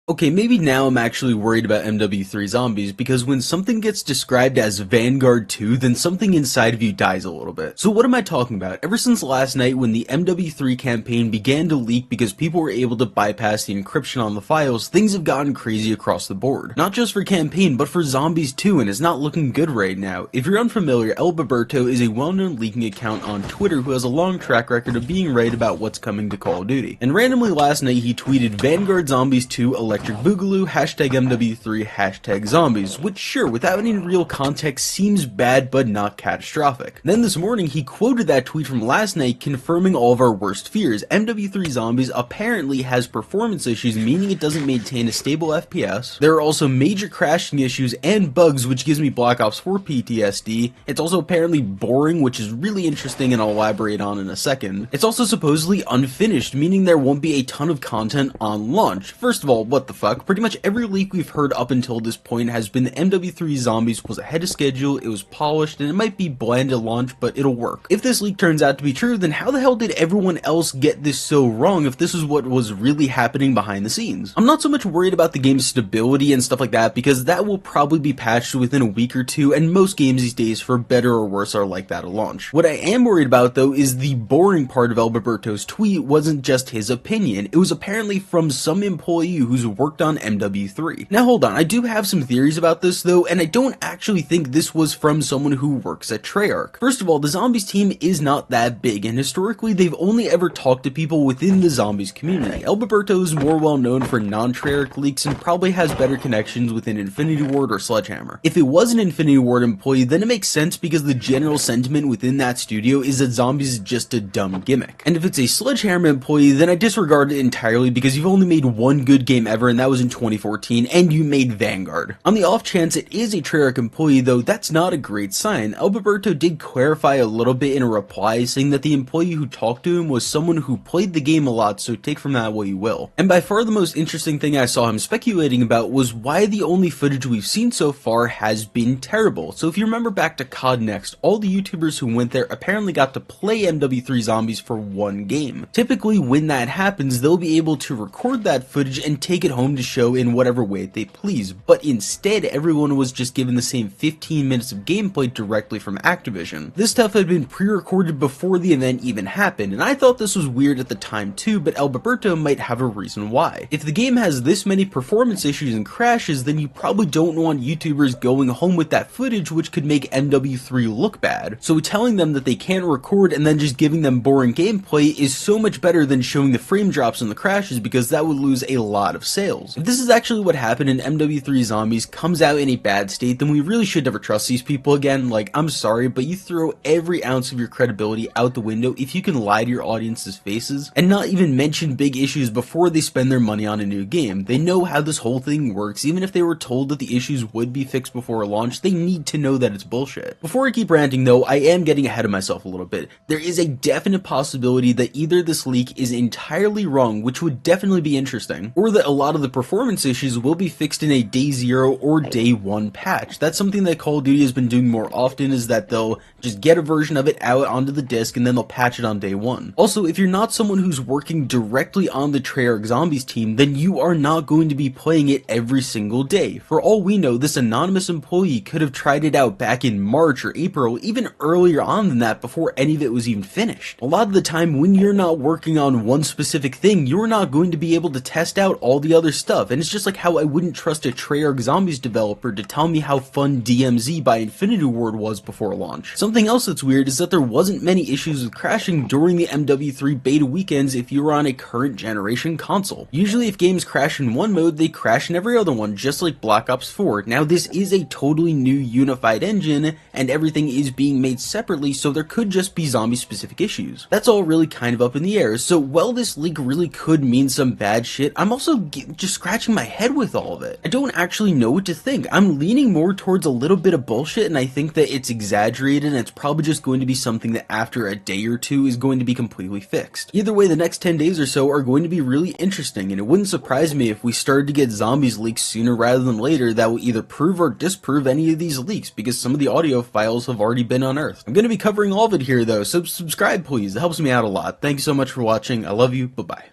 Speaker 5: Okay, maybe now I'm actually worried about MW3 zombies, because when something gets described as Vanguard 2, then something inside of you dies a little bit. So what am I talking about? Ever since last night when the MW3 campaign began to leak because people were able to bypass the encryption on the files, things have gotten crazy across the board. Not just for campaign, but for zombies too, and it's not looking good right now. If you're unfamiliar, El Baberto is a well-known leaking account on Twitter who has a long track record of being right about what's coming to Call of Duty. And randomly last night he tweeted Vanguard Zombies 2 Electric Electric Boogaloo, hashtag MW3, hashtag zombies, which sure, without any real context seems bad but not catastrophic. Then this morning he quoted that tweet from last night confirming all of our worst fears. MW3 Zombies apparently has performance issues, meaning it doesn't maintain a stable FPS. There are also major crashing issues and bugs, which gives me Black Ops 4 PTSD. It's also apparently boring, which is really interesting and I'll elaborate on in a second. It's also supposedly unfinished, meaning there won't be a ton of content on launch. First of all, what the fuck? Pretty much every leak we've heard up until this point has been that MW3 Zombies was ahead of schedule, it was polished, and it might be bland at launch, but it'll work. If this leak turns out to be true, then how the hell did everyone else get this so wrong if this is what was really happening behind the scenes? I'm not so much worried about the game's stability and stuff like that, because that will probably be patched within a week or two, and most games these days, for better or worse, are like that at launch. What I am worried about though is the boring part of Alberto's tweet wasn't just his opinion, it was apparently from some employee who's worked on MW3. Now hold on, I do have some theories about this though, and I don't actually think this was from someone who works at Treyarch. First of all, the Zombies team is not that big, and historically they've only ever talked to people within the Zombies community. Alberto is more well known for non-Treyarch leaks and probably has better connections within Infinity Ward or Sledgehammer. If it was an Infinity Ward employee, then it makes sense because the general sentiment within that studio is that Zombies is just a dumb gimmick. And if it's a Sledgehammer employee, then I disregard it entirely because you've only made one good game ever, and that was in 2014, and you made Vanguard. On the off chance it is a Treyarch employee though, that's not a great sign. Alberto did clarify a little bit in a reply, saying that the employee who talked to him was someone who played the game a lot, so take from that what you will. And by far the most interesting thing I saw him speculating about was why the only footage we've seen so far has been terrible. So if you remember back to COD Next, all the YouTubers who went there apparently got to play MW3 Zombies for one game. Typically when that happens, they'll be able to record that footage and take it home to show in whatever way they please, but instead everyone was just given the same 15 minutes of gameplay directly from Activision. This stuff had been pre-recorded before the event even happened, and I thought this was weird at the time too, but Alberto might have a reason why. If the game has this many performance issues and crashes, then you probably don't want YouTubers going home with that footage, which could make MW3 look bad. So telling them that they can't record and then just giving them boring gameplay is so much better than showing the frame drops and the crashes, because that would lose a lot of sales. If this is actually what happened and MW3 Zombies comes out in a bad state, then we really should never trust these people again. Like, I'm sorry, but you throw every ounce of your credibility out the window if you can lie to your audience's faces and not even mention big issues before they spend their money on a new game. They know how this whole thing works. Even if they were told that the issues would be fixed before launch, they need to know that it's bullshit. Before I keep ranting though, I am getting ahead of myself a little bit. There is a definite possibility that either this leak is entirely wrong, which would definitely be interesting, or that a lot of the performance issues will be fixed in a day 0 or day 1 patch. That's something that Call of Duty has been doing more often, is that they'll just get a version of it out onto the disc and then they'll patch it on day 1. Also, if you're not someone who's working directly on the Treyarch Zombies team, then you are not going to be playing it every single day. For all we know, this anonymous employee could have tried it out back in March or April, even earlier on than that, before any of it was even finished. A lot of the time, when you're not working on one specific thing, you're not going to be able to test out all the other stuff, and it's just like how I wouldn't trust a Treyarch Zombies developer to tell me how fun DMZ by Infinity Ward was before launch. Something else that's weird is that there wasn't many issues with crashing during the MW3 beta weekends if you were on a current generation console. Usually if games crash in one mode, they crash in every other one, just like Black Ops 4. Now this is a totally new unified engine, and everything is being made separately, so there could just be zombie specific issues. That's all really kind of up in the air, so while this leak really could mean some bad shit, I'm also just scratching my head with all of it. I don't actually know what to think. I'm leaning more towards a little bit of bullshit, and I think that it's exaggerated and it's probably just going to be something that after a day or two is going to be completely fixed. Either way, the next 10 days or so are going to be really interesting, and it wouldn't surprise me if we started to get zombies leaks sooner rather than later that will either prove or disprove any of these leaks, because some of the audio files have already been unearthed. I'm going to be covering all of it here though, so subscribe please, it helps me out a lot. Thank you so much for watching, I love you, bye bye.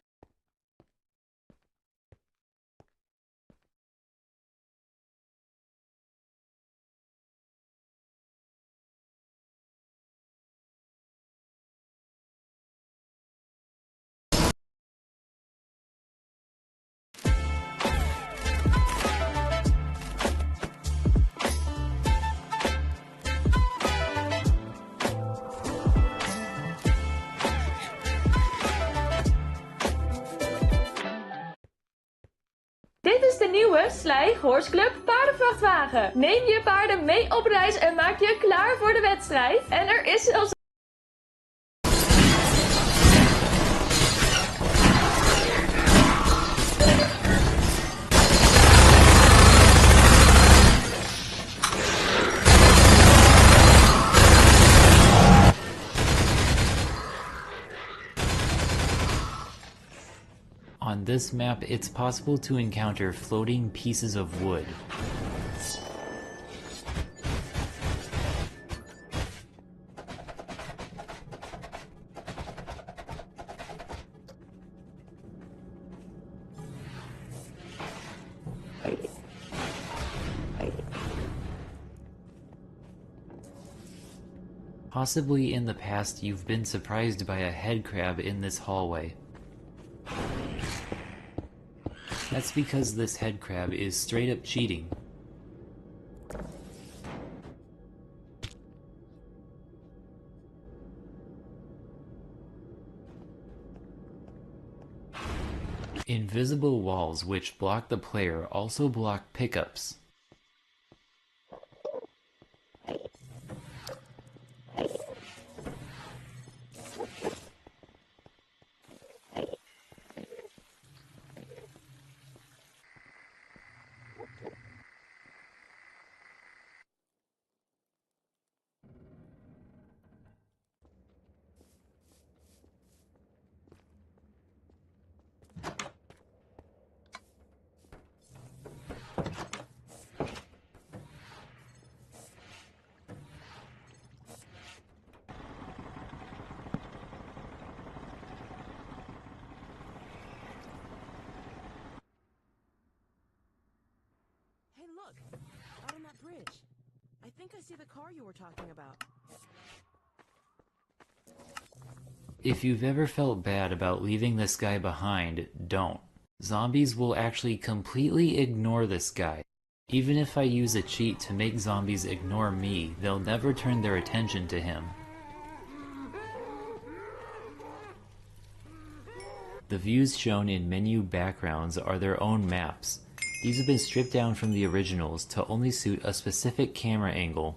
Speaker 3: Slij Horse paardenvrachtwagen. Neem je paarden mee op reis en maak je klaar voor de wedstrijd. En er is zelfs...
Speaker 6: On this map, it's possible to encounter floating pieces of wood. Possibly in the past, you've been surprised by a head crab in this hallway. That's because this head crab is straight up cheating. Invisible walls which block the player also block pickups.
Speaker 7: Hey, look! Out on that bridge. I think I see the car you were talking about.
Speaker 6: If you've ever felt bad about leaving this guy behind, don't. Zombies will actually completely ignore this guy. Even if I use a cheat to make zombies ignore me, they'll never turn their attention to him. The views shown in menu backgrounds are their own maps. These have been stripped down from the originals to only suit a specific camera angle.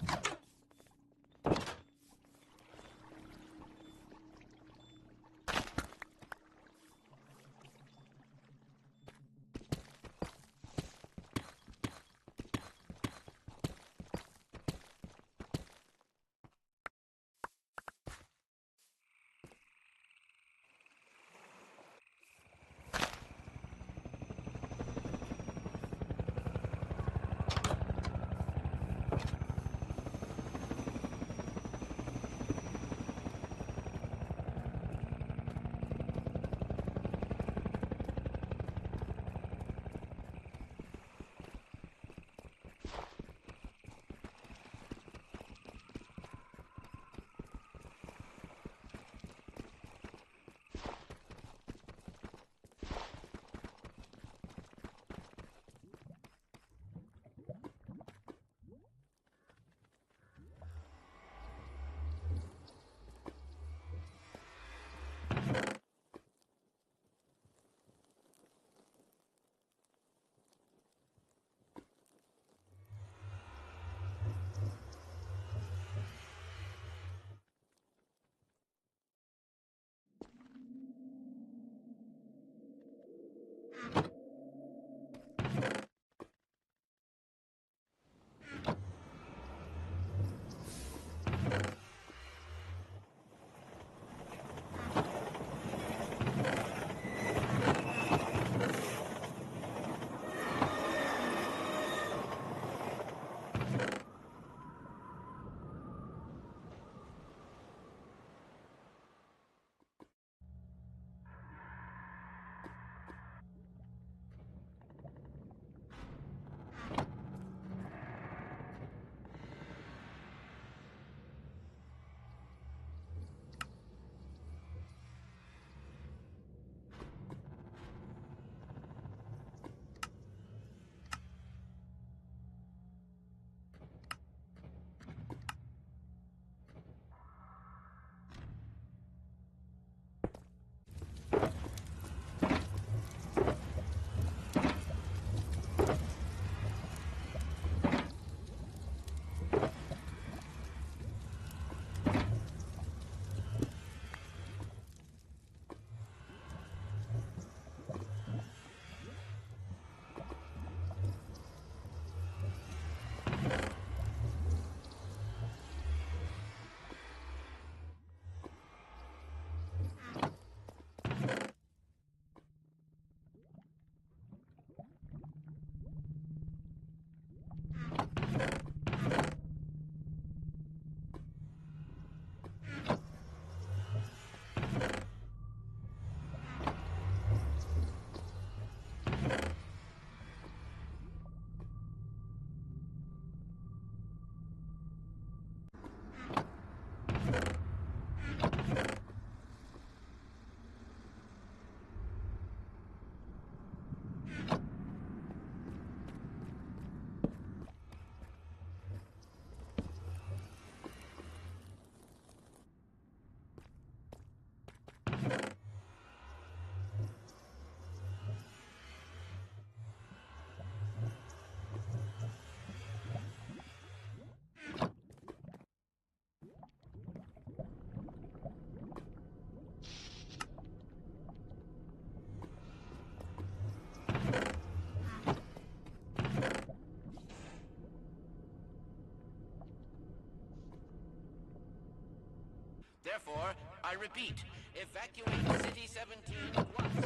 Speaker 8: Therefore, I repeat, evacuate City 17 at once.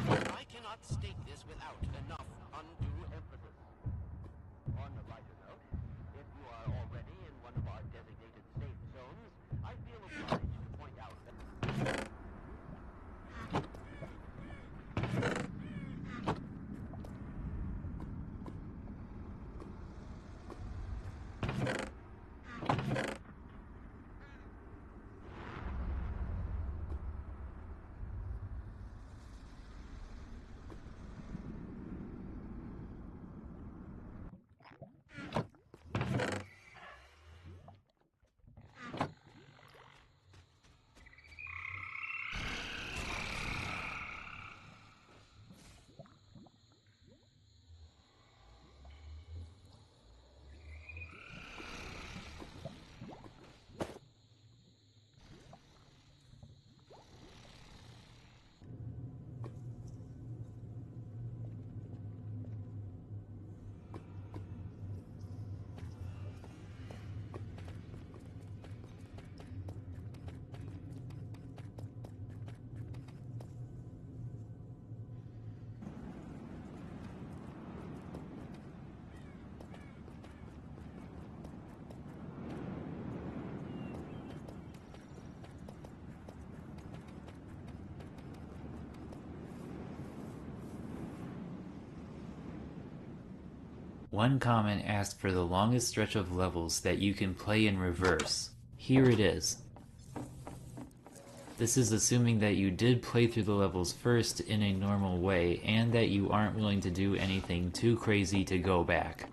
Speaker 8: I cannot state this without enough undue emphasis. On a lighter note, if you are already in one of our designated safe zones, I feel obliged to point out that...
Speaker 6: One comment asked for the longest stretch of levels that you can play in reverse. Here it is. This is assuming that you did play through the levels first in a normal way, and that you aren't willing to do anything too crazy to go back.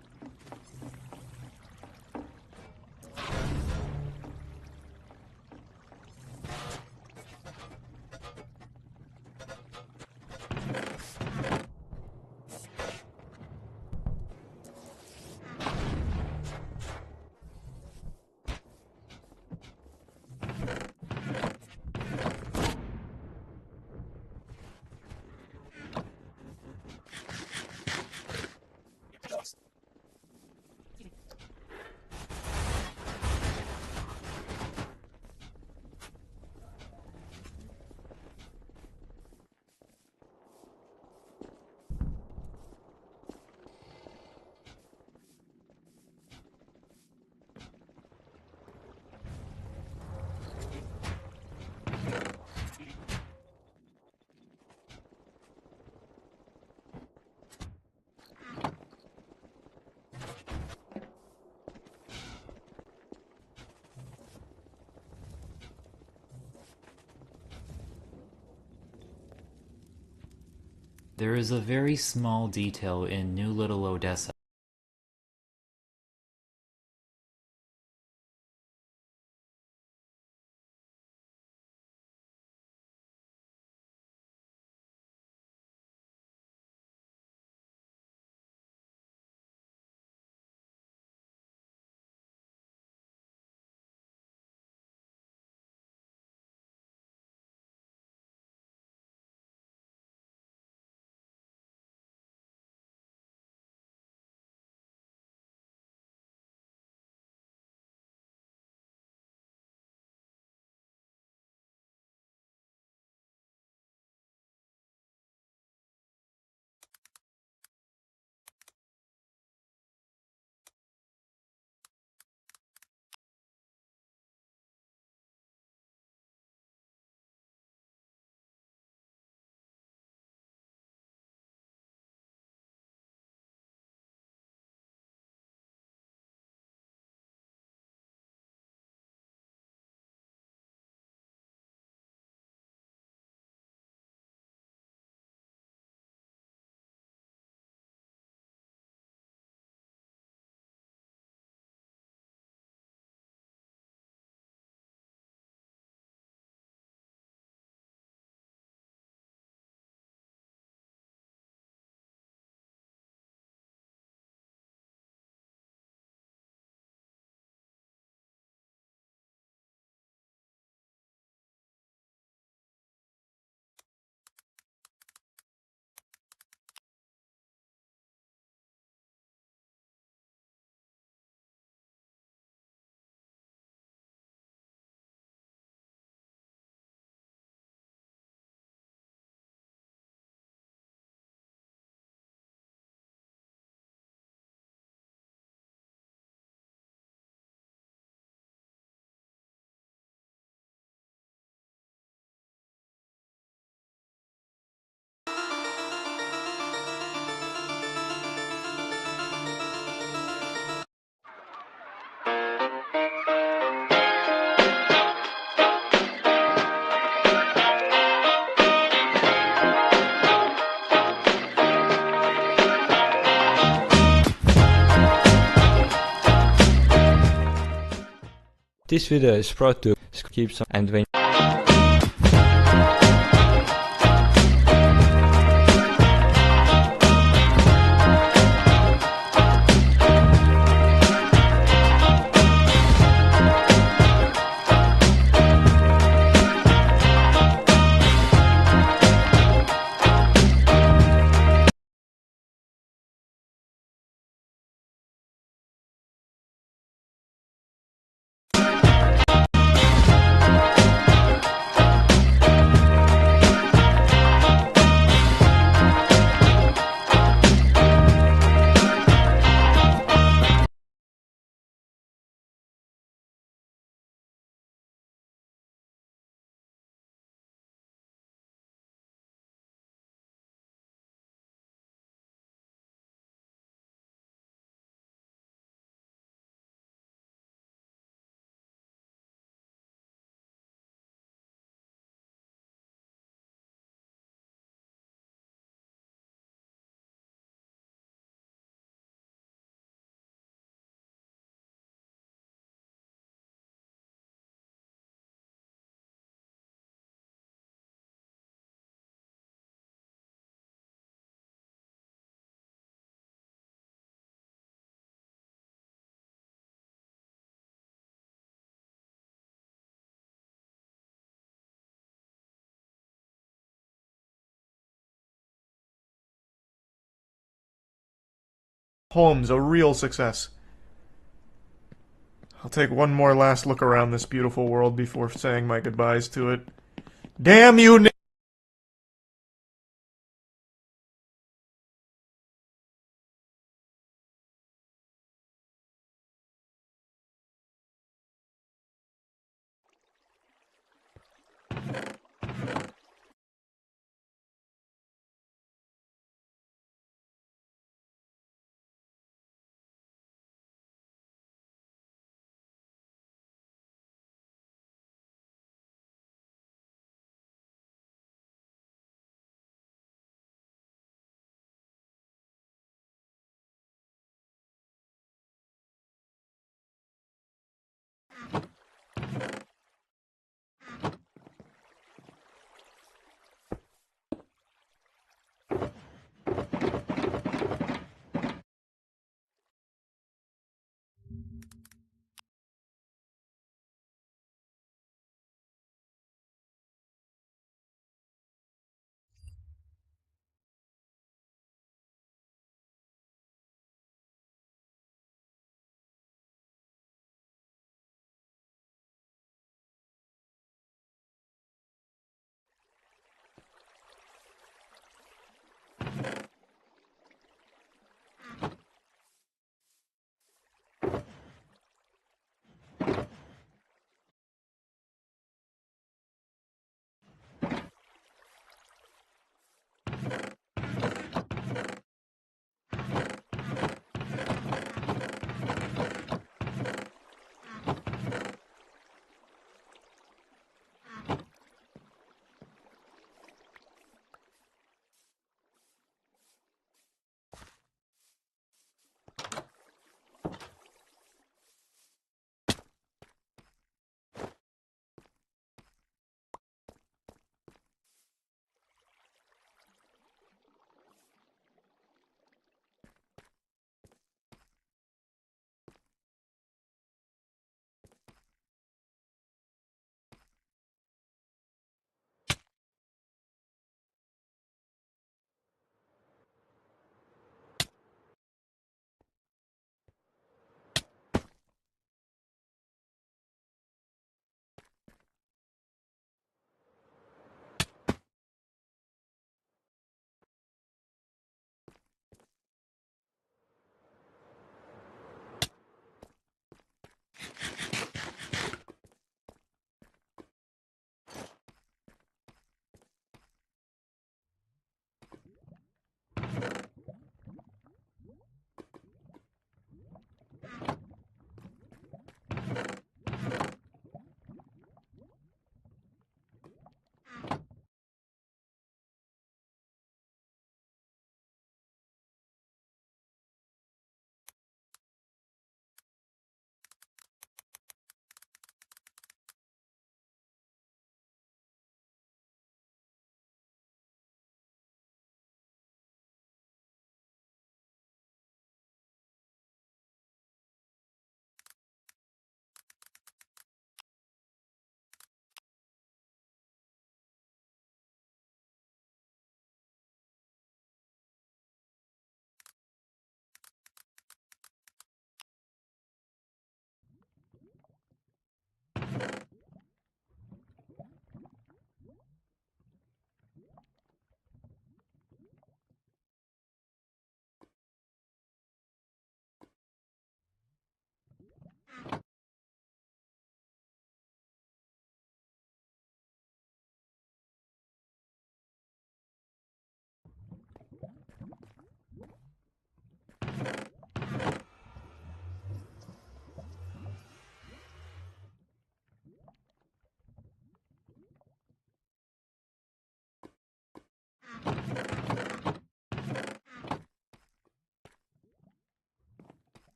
Speaker 6: There is a very small detail in New Little Odessa
Speaker 9: This video is brought to keep some and when
Speaker 10: Home's a real success. I'll take one more last look around this beautiful world before saying my goodbyes to it. Damn you,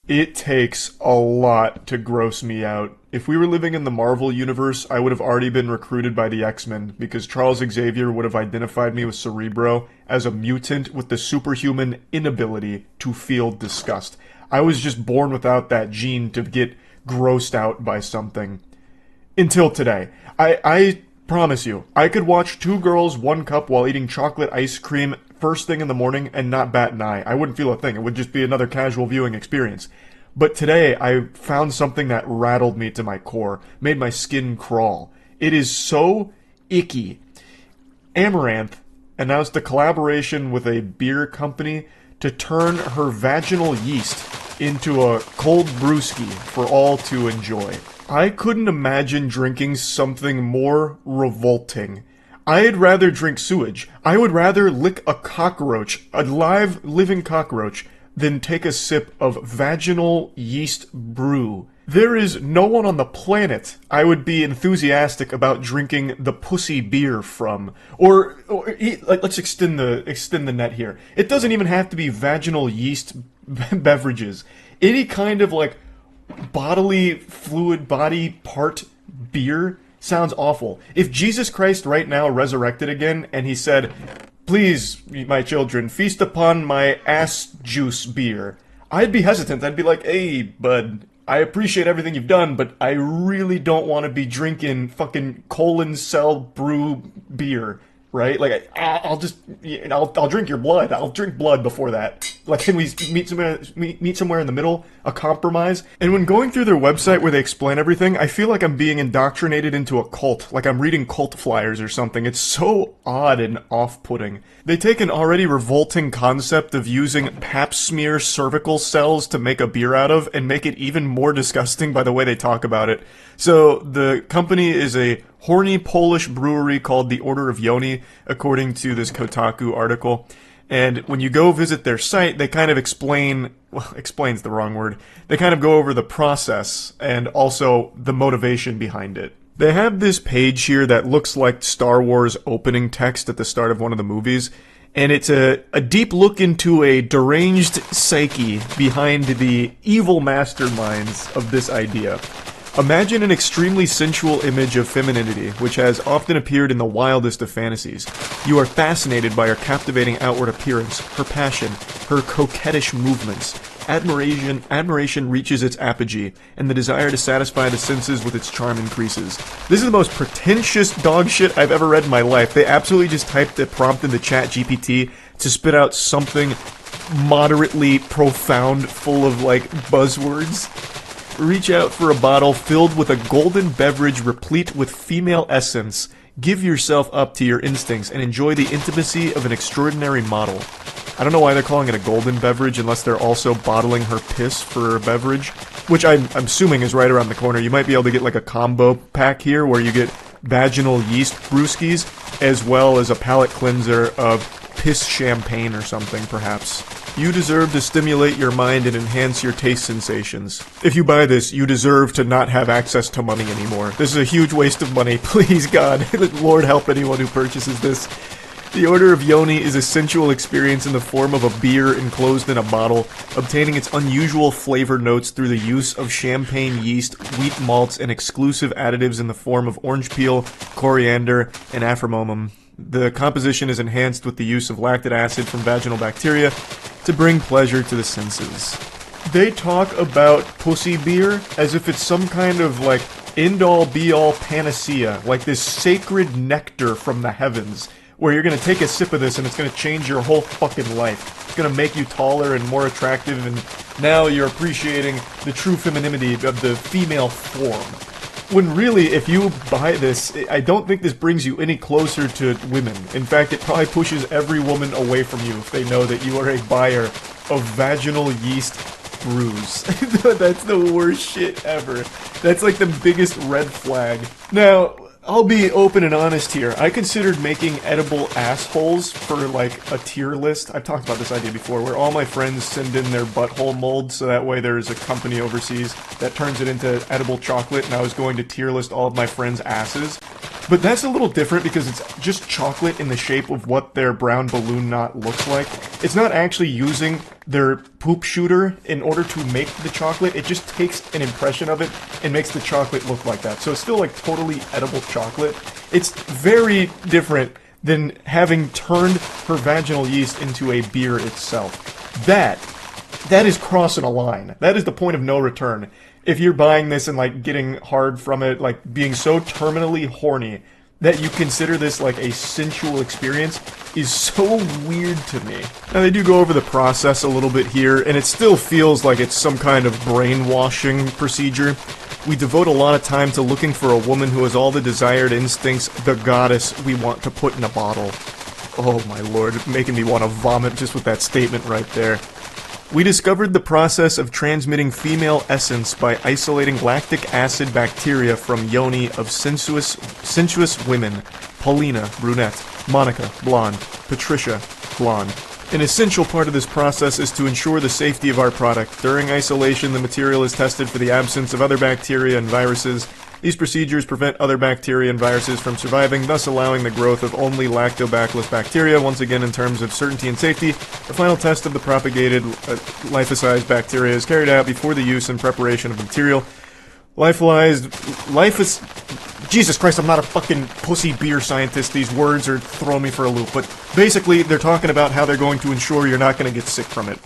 Speaker 10: It takes a lot to gross me out. If we were living in the Marvel universe, I would have already been recruited by the X-Men, because Charles Xavier would have identified me with Cerebro as a mutant with the superhuman inability to feel disgust. I was just born without that gene to get grossed out by something. Until today. I promise you, I could watch Two Girls, One Cup while eating chocolate ice cream first thing in the morning and not bat an eye. I wouldn't feel a thing. It would just be another casual viewing experience. But today, I found something that rattled me to my core, made my skin crawl. It is so icky. Amaranth announced a collaboration with a beer company to turn her vaginal yeast into a cold brewski for all to enjoy. I couldn't imagine drinking something more revolting. I'd rather drink sewage. I would rather lick a cockroach, a live, living cockroach, than take a sip of vaginal yeast brew. There is no one on the planet I would be enthusiastic about drinking the pussy beer from. Let's extend the net here. It doesn't even have to be vaginal yeast beverages. Any kind of like bodily fluid body part beer sounds awful. If Jesus Christ right now resurrected again and he said, "Please, my children, feast upon my ass juice beer," I'd be hesitant. I'd be like, "Hey, bud, I appreciate everything you've done, but I really don't want to be drinking fucking colon cell brew beer." Right? Like, I'll drink your blood. I'll drink blood before that. Like, can we meet somewhere in the middle? A compromise? And when going through their website where they explain everything, I feel like I'm being indoctrinated into a cult. Like I'm reading cult flyers or something. It's so odd and off-putting. They take an already revolting concept of using pap smear cervical cells to make a beer out of and make it even more disgusting by the way they talk about it. So, the company is a horny Polish brewery called the Order of Yoni, according to this Kotaku article. And when you go visit their site, they kind of explain's the wrong word. They kind of go over the process and also the motivation behind it. They have this page here that looks like Star Wars opening text at the start of one of the movies. And it's a deep look into a deranged psyche behind the evil masterminds of this idea. Imagine an extremely sensual image of femininity, which has often appeared in the wildest of fantasies. You are fascinated by her captivating outward appearance, her passion, her coquettish movements. Admiration reaches its apogee, and the desire to satisfy the senses with its charm increases. This is the most pretentious dog shit I've ever read in my life. They absolutely just typed a prompt into ChatGPT to spit out something moderately profound, full of, like, buzzwords. Reach out for a bottle filled with a golden beverage replete with female essence. Give yourself up to your instincts and enjoy the intimacy of an extraordinary model. I don't know why they're calling it a golden beverage unless they're also bottling her piss for a beverage, which I'm assuming is right around the corner. You might be able to get like a combo pack here where you get vaginal yeast brewskis as well as a palate cleanser of piss champagne or something, perhaps. You deserve to stimulate your mind and enhance your taste sensations. If you buy this, you deserve to not have access to money anymore. This is a huge waste of money. Please, God, Lord help anyone who purchases this. The Order of Yoni is a sensual experience in the form of a beer enclosed in a bottle, obtaining its unusual flavor notes through the use of champagne yeast, wheat malts, and exclusive additives in the form of orange peel, coriander, and aphramomum. The composition is enhanced with the use of lactic acid from vaginal bacteria to bring pleasure to the senses. They talk about pussy beer as if it's some kind of, like, end-all be-all panacea, like this sacred nectar from the heavens, where you're gonna take a sip of this and it's gonna change your whole fucking life. It's gonna make you taller and more attractive, and now you're appreciating the true femininity of the female form. When really, if you buy this, I don't think this brings you any closer to women. In fact, it probably pushes every woman away from you if they know that you are a buyer of vaginal yeast brews. That's the worst shit ever. That's like the biggest red flag. Now, I'll be open and honest here. I considered making edible assholes for, like, a tier list. I've talked about this idea before, where all my friends send in their butthole molds, so that way there's a company overseas that turns it into edible chocolate, and I was going to tier list all of my friends' asses. But that's a little different because it's just chocolate in the shape of what their brown balloon knot looks like. It's not actually using their poop shooter in order to make the chocolate. It just takes an impression of it and makes the chocolate look like that. So it's still like totally edible chocolate. It's very different than having turned her vaginal yeast into a beer itself. That is crossing a line. That is the point of no return. If you're buying this and, like, getting hard from it, like, being so terminally horny that you consider this, like, a sensual experience is so weird to me. Now, they do go over the process a little bit here, and it still feels like it's some kind of brainwashing procedure. We devote a lot of time to looking for a woman who has all the desired instincts, the goddess we want to put in a bottle. Oh my lord, it's making me want to vomit just with that statement right there. We discovered the process of transmitting female essence by isolating lactic acid bacteria from yoni of sensuous women. Paulina, brunette. Monica, blonde. Patricia, blonde. An essential part of this process is to ensure the safety of our product. During isolation, the material is tested for the absence of other bacteria and viruses. These procedures prevent other bacteria and viruses from surviving, thus allowing the growth of only lactobacillus bacteria. Once again, in terms of certainty and safety, the final test of the propagated lyophilized bacteria is carried out before the use and preparation of the material. Jesus Christ, I'm not a fucking pussy beer scientist. These words are throwing me for a loop. But basically, they're talking about how they're going to ensure you're not going to get sick from it.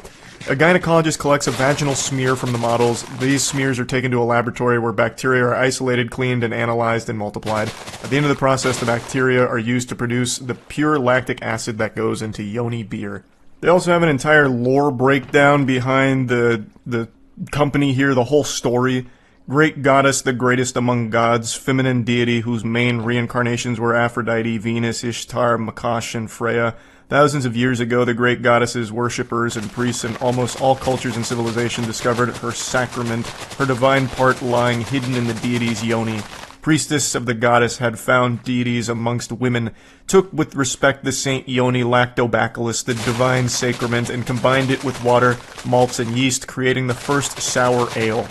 Speaker 10: A gynecologist collects a vaginal smear from the models. These smears are taken to a laboratory where bacteria are isolated, cleaned, and analyzed and multiplied. At the end of the process, the bacteria are used to produce the pure lactic acid that goes into yoni beer. They also have an entire lore breakdown behind the company here, the whole story. Great goddess, the greatest among gods, feminine deity whose main reincarnations were Aphrodite, Venus, Ishtar, Makash, and Freya. Thousands of years ago, the great goddess's worshippers and priests in almost all cultures and civilization discovered her sacrament, her divine part lying hidden in the deity's yoni. Priestess of the goddess had found deities amongst women, took with respect the Saint Yoni lactobacillus, the divine sacrament, and combined it with water, malts, and yeast, creating the first sour ale.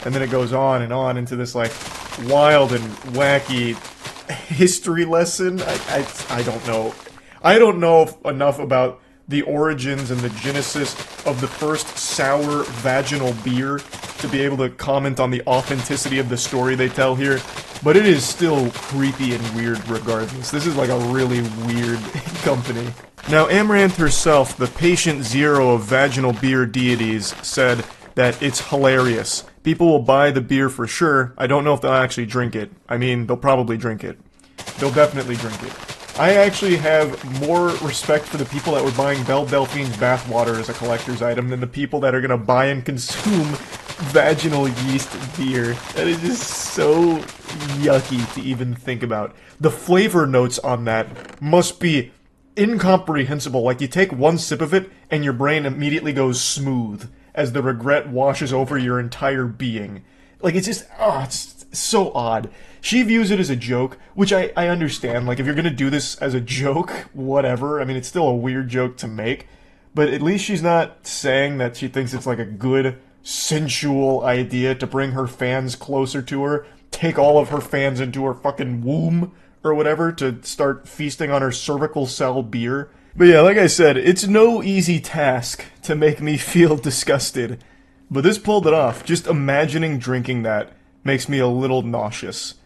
Speaker 10: And then it goes on and on into this, like, wild and wacky history lesson. I don't know. I don't know enough about the origins and the genesis of the first sour vaginal beer to be able to comment on the authenticity of the story they tell here, but it is still creepy and weird regardless. This is like a really weird company. Now, Amaranth herself, the patient zero of vaginal beer deities, said that it's hilarious. People will buy the beer for sure. I don't know if they'll actually drink it. I mean, they'll probably drink it. They'll definitely drink it. I actually have more respect for the people that were buying Belle Delphine's bathwater as a collector's item than the people that are going to buy and consume vaginal yeast beer. That is just so yucky to even think about. The flavor notes on that must be incomprehensible. Like, you take one sip of it and your brain immediately goes smooth as the regret washes over your entire being. Like, it's just, it's so odd. She views it as a joke, which I understand. Like, if you're gonna do this as a joke, whatever. I mean, it's still a weird joke to make. But at least she's not saying that she thinks it's like a good, sensual idea to bring her fans closer to her, take all of her fans into her fucking womb, or whatever, to start feasting on her cervical cell beer. But yeah, like I said, it's no easy task to make me feel disgusted. But this pulled it off. Just imagining drinking that makes me a little nauseous.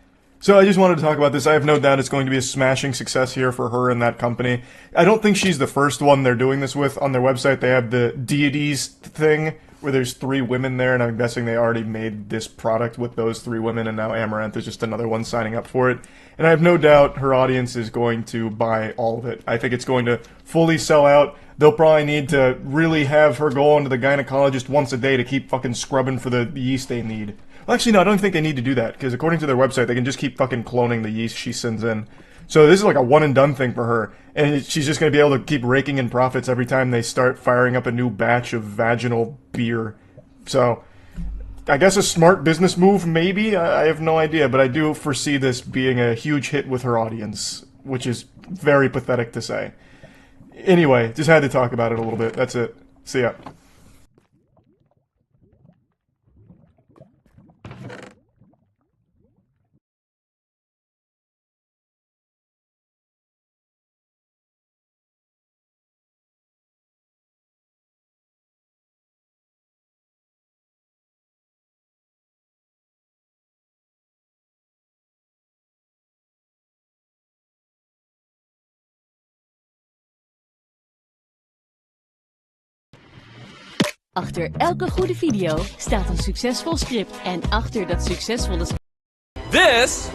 Speaker 10: So I just wanted to talk about this. I have no doubt it's going to be a smashing success here for her and that company. I don't think she's the first one they're doing this with. On their website, they have the deities thing, where there's 3 women there, and I'm guessing they already made this product with those 3 women, and now Amaranth is just another one signing up for it. And I have no doubt her audience is going to buy all of it. I think it's going to fully sell out. They'll probably need to really have her go into the gynecologist once a day to keep fucking scrubbing for the yeast they need. Well, actually, no, I don't think they need to do that, because according to their website, they can just keep fucking cloning the yeast she sends in. So this is like a one-and-done thing for her, and she's just going to be able to keep raking in profits every time they start firing up a new batch of vaginal beer. So, I guess a smart business move, maybe? I have no idea, but I do foresee this being a huge hit with her audience, which is very pathetic to say. Anyway, just had to talk about it a little bit. That's it. See ya.
Speaker 11: Achter elke goede video staat een succesvol script. En achter dat succesvolle script...
Speaker 12: This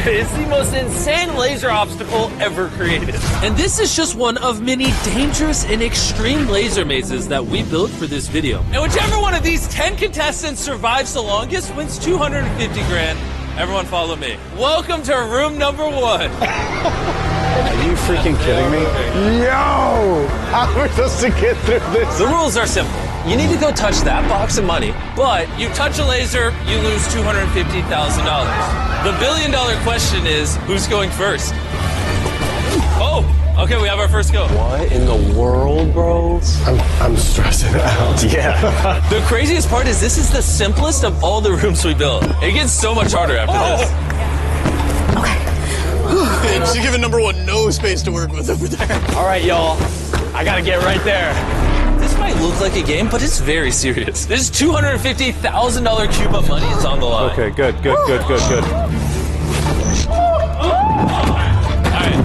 Speaker 12: is the most insane laser obstacle ever created. And this is just one of many dangerous and extreme laser mazes that we built for this video. And whichever one of these 10 contestants survives the longest wins 250 grand. Everyone follow me. Welcome to room number 1.
Speaker 13: Are you freaking kidding me? Yo! How are we supposed to get through this?
Speaker 12: The rules are simple. You need to go touch that box of money, but you touch a laser, you lose $250,000. The billion-dollar question is, who's going first? Oh, okay, we have our first go.
Speaker 13: What in the world, bro? I'm stressing out. Yeah.
Speaker 12: The craziest part is this is the simplest of all the rooms we built. It gets so much harder after this.
Speaker 14: She's giving number 1 no space to work with over there.
Speaker 12: All right, y'all. I gotta get right there. This might look like a game, but it's very serious. This $250,000 cube of money is on the line.
Speaker 13: Okay, good.
Speaker 12: All right.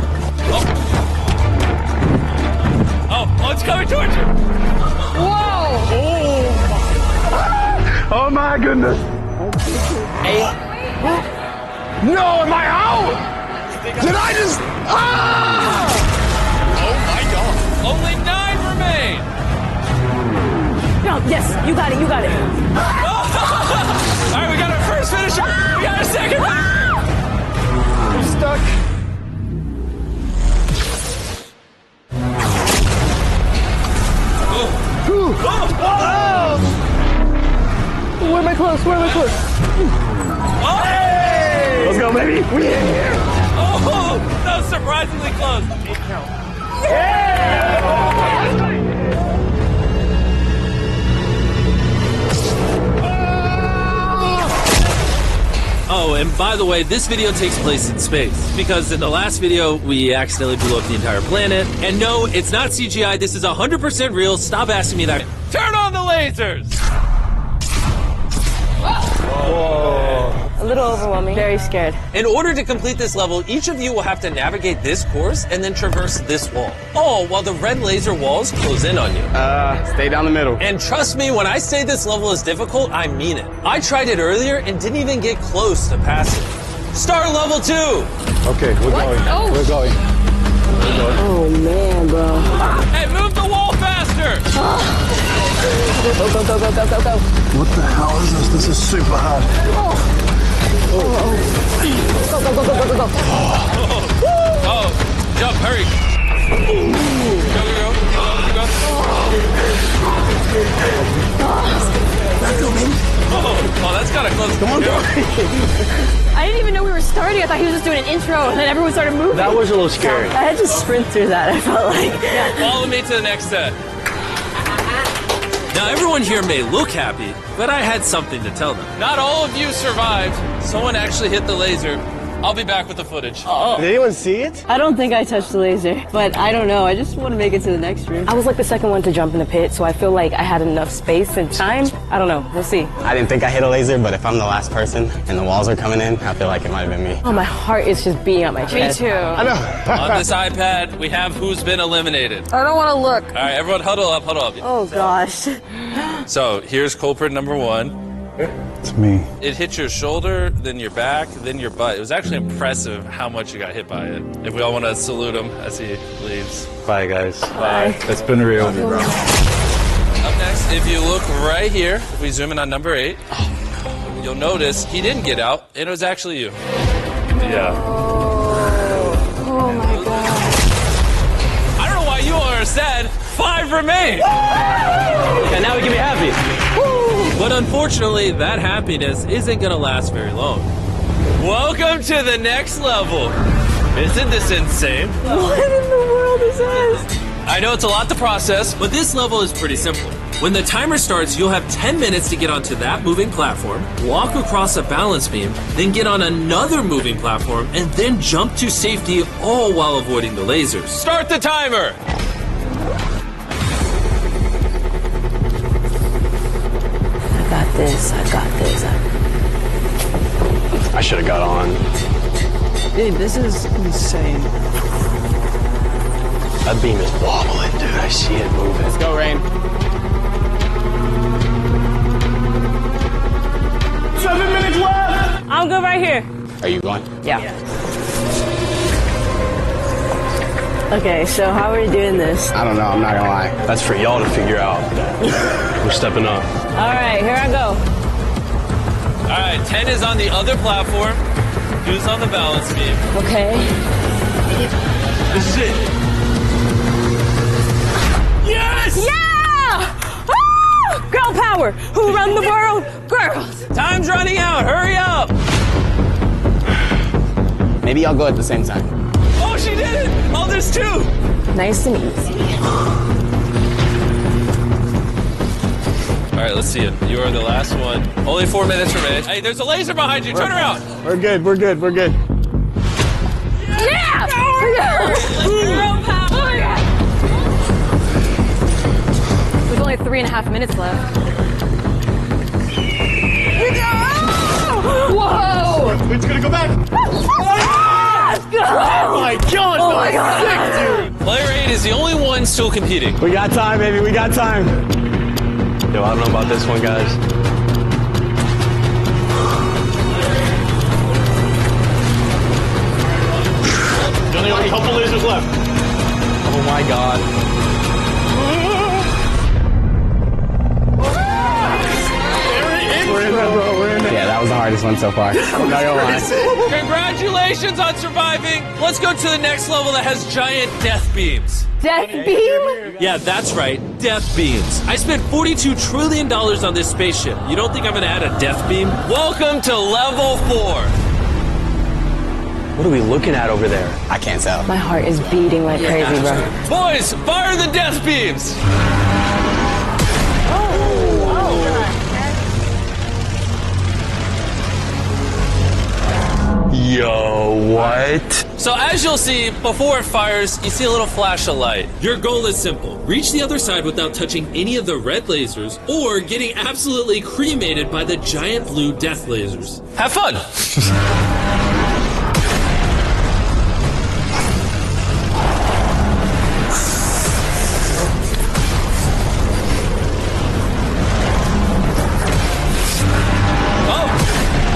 Speaker 12: Oh, it's coming towards you.
Speaker 3: Whoa!
Speaker 13: Oh my goodness.
Speaker 12: 8.
Speaker 13: No, am I out? Did I just... Ah!
Speaker 12: Oh my God. Only 9 remain.
Speaker 3: No, yes, you got it.
Speaker 12: All right, we got our first finisher. We got a second.
Speaker 13: I'm stuck.
Speaker 3: Where am I close?
Speaker 12: Oh, hey!
Speaker 13: Let's go, baby. We in here.
Speaker 12: Oh, that was surprisingly close. Oh, and by the way, this video takes place in space, because in the last video, we accidentally blew up the entire planet. And no, it's not CGI, this is 100% real, stop asking me that. Turn on the lasers!
Speaker 13: Whoa.
Speaker 3: A little overwhelming. Very scared.
Speaker 12: In order to complete this level, each of you will have to navigate this course and then traverse this wall. All while the red laser walls close in on you.
Speaker 13: Stay down the middle.
Speaker 12: And trust me, when I say this level is difficult, I mean it. I tried it earlier and didn't even get close to passing. Start level 2!
Speaker 13: Okay, we're going.
Speaker 3: Oh.
Speaker 13: We're going.
Speaker 3: Oh, man, bro.
Speaker 12: Hey, move the wall faster!
Speaker 3: Go.
Speaker 13: What the hell is this? This is super hard.
Speaker 3: Go.
Speaker 12: Oh, jump, hurry. Go. Oh, that's kind of close.
Speaker 13: Come on, go.
Speaker 3: I didn't even know we were starting. I thought he was just doing an intro, and then everyone started moving.
Speaker 13: That was a little scary.
Speaker 3: I had to sprint through that, I felt like.
Speaker 12: Follow me to the next set. Now, everyone here may look happy, but I had something to tell them. Not all of you survived. Someone actually hit the laser I'll be back with the footage.
Speaker 13: Did anyone see it?
Speaker 4: I don't think I touched the laser, but I don't know. I just want to make it to the next room.
Speaker 15: I was like the second one to jump in the pit, so I feel like I had enough space and time. I don't know. We'll see.
Speaker 16: I didn't think I hit a laser, but if I'm the last person and the walls are coming in, I feel like it might have been me.
Speaker 15: Oh, my heart is just beating out my chest.
Speaker 3: Me too.
Speaker 13: I know.
Speaker 12: On this iPad, we have who's been eliminated.
Speaker 3: I don't want to look.
Speaker 12: All right, everyone huddle up, huddle up.
Speaker 15: Oh, gosh.
Speaker 12: So here's culprit number 1.
Speaker 13: It's me.
Speaker 12: It hit your shoulder, then your back, then your butt. It was actually impressive how much you got hit by it. If we all want to salute him as he leaves.
Speaker 9: Bye, guys.
Speaker 12: Bye.
Speaker 9: It's been real.
Speaker 12: Up next, if you look right here, if we zoom in on number 8, you'll notice he didn't get out, and it was actually you.
Speaker 9: Yeah.
Speaker 3: Oh my god.
Speaker 12: I don't know why you are sad. 5 remain.
Speaker 16: And now we can be happy.
Speaker 12: But unfortunately, that happiness isn't going to last very long. Welcome to the next level. Isn't this insane?
Speaker 3: What in the world is this?
Speaker 12: I know it's a lot to process, but this level is pretty simple. When the timer starts, you'll have 10 minutes to get onto that moving platform, walk across a balance beam, then get on another moving platform, and then jump to safety, all while avoiding the lasers. Start the timer!
Speaker 15: I got this.
Speaker 16: I should have got on.
Speaker 4: Dude, this is insane.
Speaker 16: That beam is wobbling, dude. I see it moving. Let's go, Rain.
Speaker 13: 7 minutes left!
Speaker 15: I'm good right here.
Speaker 16: Are you going?
Speaker 15: Yeah. Okay, so how are we doing this?
Speaker 16: I don't know. I'm not gonna lie. That's for y'all to figure out. We're stepping up.
Speaker 15: All right, here I go.
Speaker 12: All right, 10 is on the other platform. Who's on the balance beam?
Speaker 15: Okay.
Speaker 12: This is it. Yes!
Speaker 15: Yeah! Ah! Girl power! Who run the world? Girls!
Speaker 12: Time's running out. Hurry up!
Speaker 16: Maybe I'll go at the same time.
Speaker 12: Oh, she did it! Oh, there's 2!
Speaker 15: Nice and easy.
Speaker 12: All right, let's see it. You are the last one. Only 4 minutes remain. Hey, there's a laser behind you. Turn around.
Speaker 13: We're good, we're good, we're good.
Speaker 15: Yeah!
Speaker 3: Girl power! There's only 3.5 minutes left. Whoa!
Speaker 10: It's gonna go back.
Speaker 13: Oh my god!
Speaker 3: Oh my god!
Speaker 13: Sick, dude!
Speaker 12: Player 8 is the only one still competing.
Speaker 16: We got time, baby. We got time. Yo, I don't know about this one, guys.
Speaker 13: There's only a couple lasers left.
Speaker 16: Oh my god.
Speaker 13: We're in there, bro. We're in there.
Speaker 16: Yeah, that was the hardest one so far. I'm not gonna lie.
Speaker 12: Congratulations on surviving. Let's go to the next level that has giant death beams.
Speaker 3: Death beam?
Speaker 12: Yeah, that's right. Death beams. I spent $42 trillion on this spaceship. You don't think I'm gonna add a death beam? Welcome to level 4.
Speaker 16: What are we looking at over there? I can't tell.
Speaker 15: My heart is beating like crazy, bro.
Speaker 12: Boys, fire the death beams.
Speaker 16: Yo, what?
Speaker 12: So as you'll see, before it fires, you see a little flash of light. Your goal is simple. Reach the other side without touching any of the red lasers or getting absolutely cremated by the giant blue death lasers. Have fun!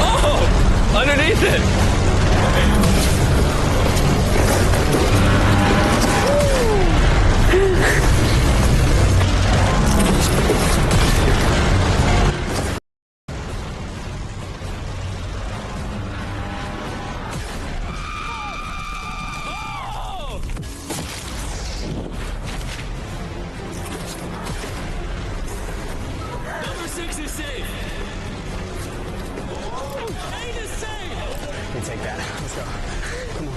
Speaker 12: Oh! Underneath it! Number 6 is safe. 8 is safe.
Speaker 16: You can take that. Let's go. Come on.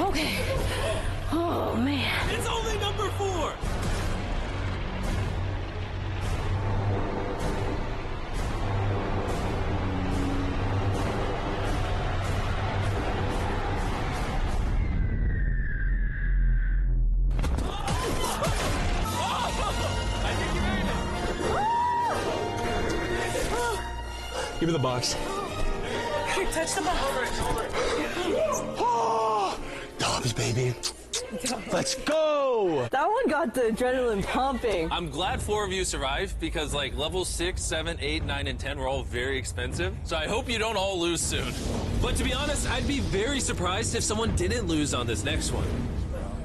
Speaker 15: Okay. Oh, man.
Speaker 12: It's only number 4.
Speaker 14: Give me the box.
Speaker 15: Here, touch the box.
Speaker 14: Dobbs, baby. Let's go!
Speaker 4: That one got the adrenaline pumping.
Speaker 12: I'm glad 4 of you survived because like level 6, 7, 8, 9, and 10 were all very expensive. So I hope you don't all lose soon. But to be honest, I'd be very surprised if someone didn't lose on this next one.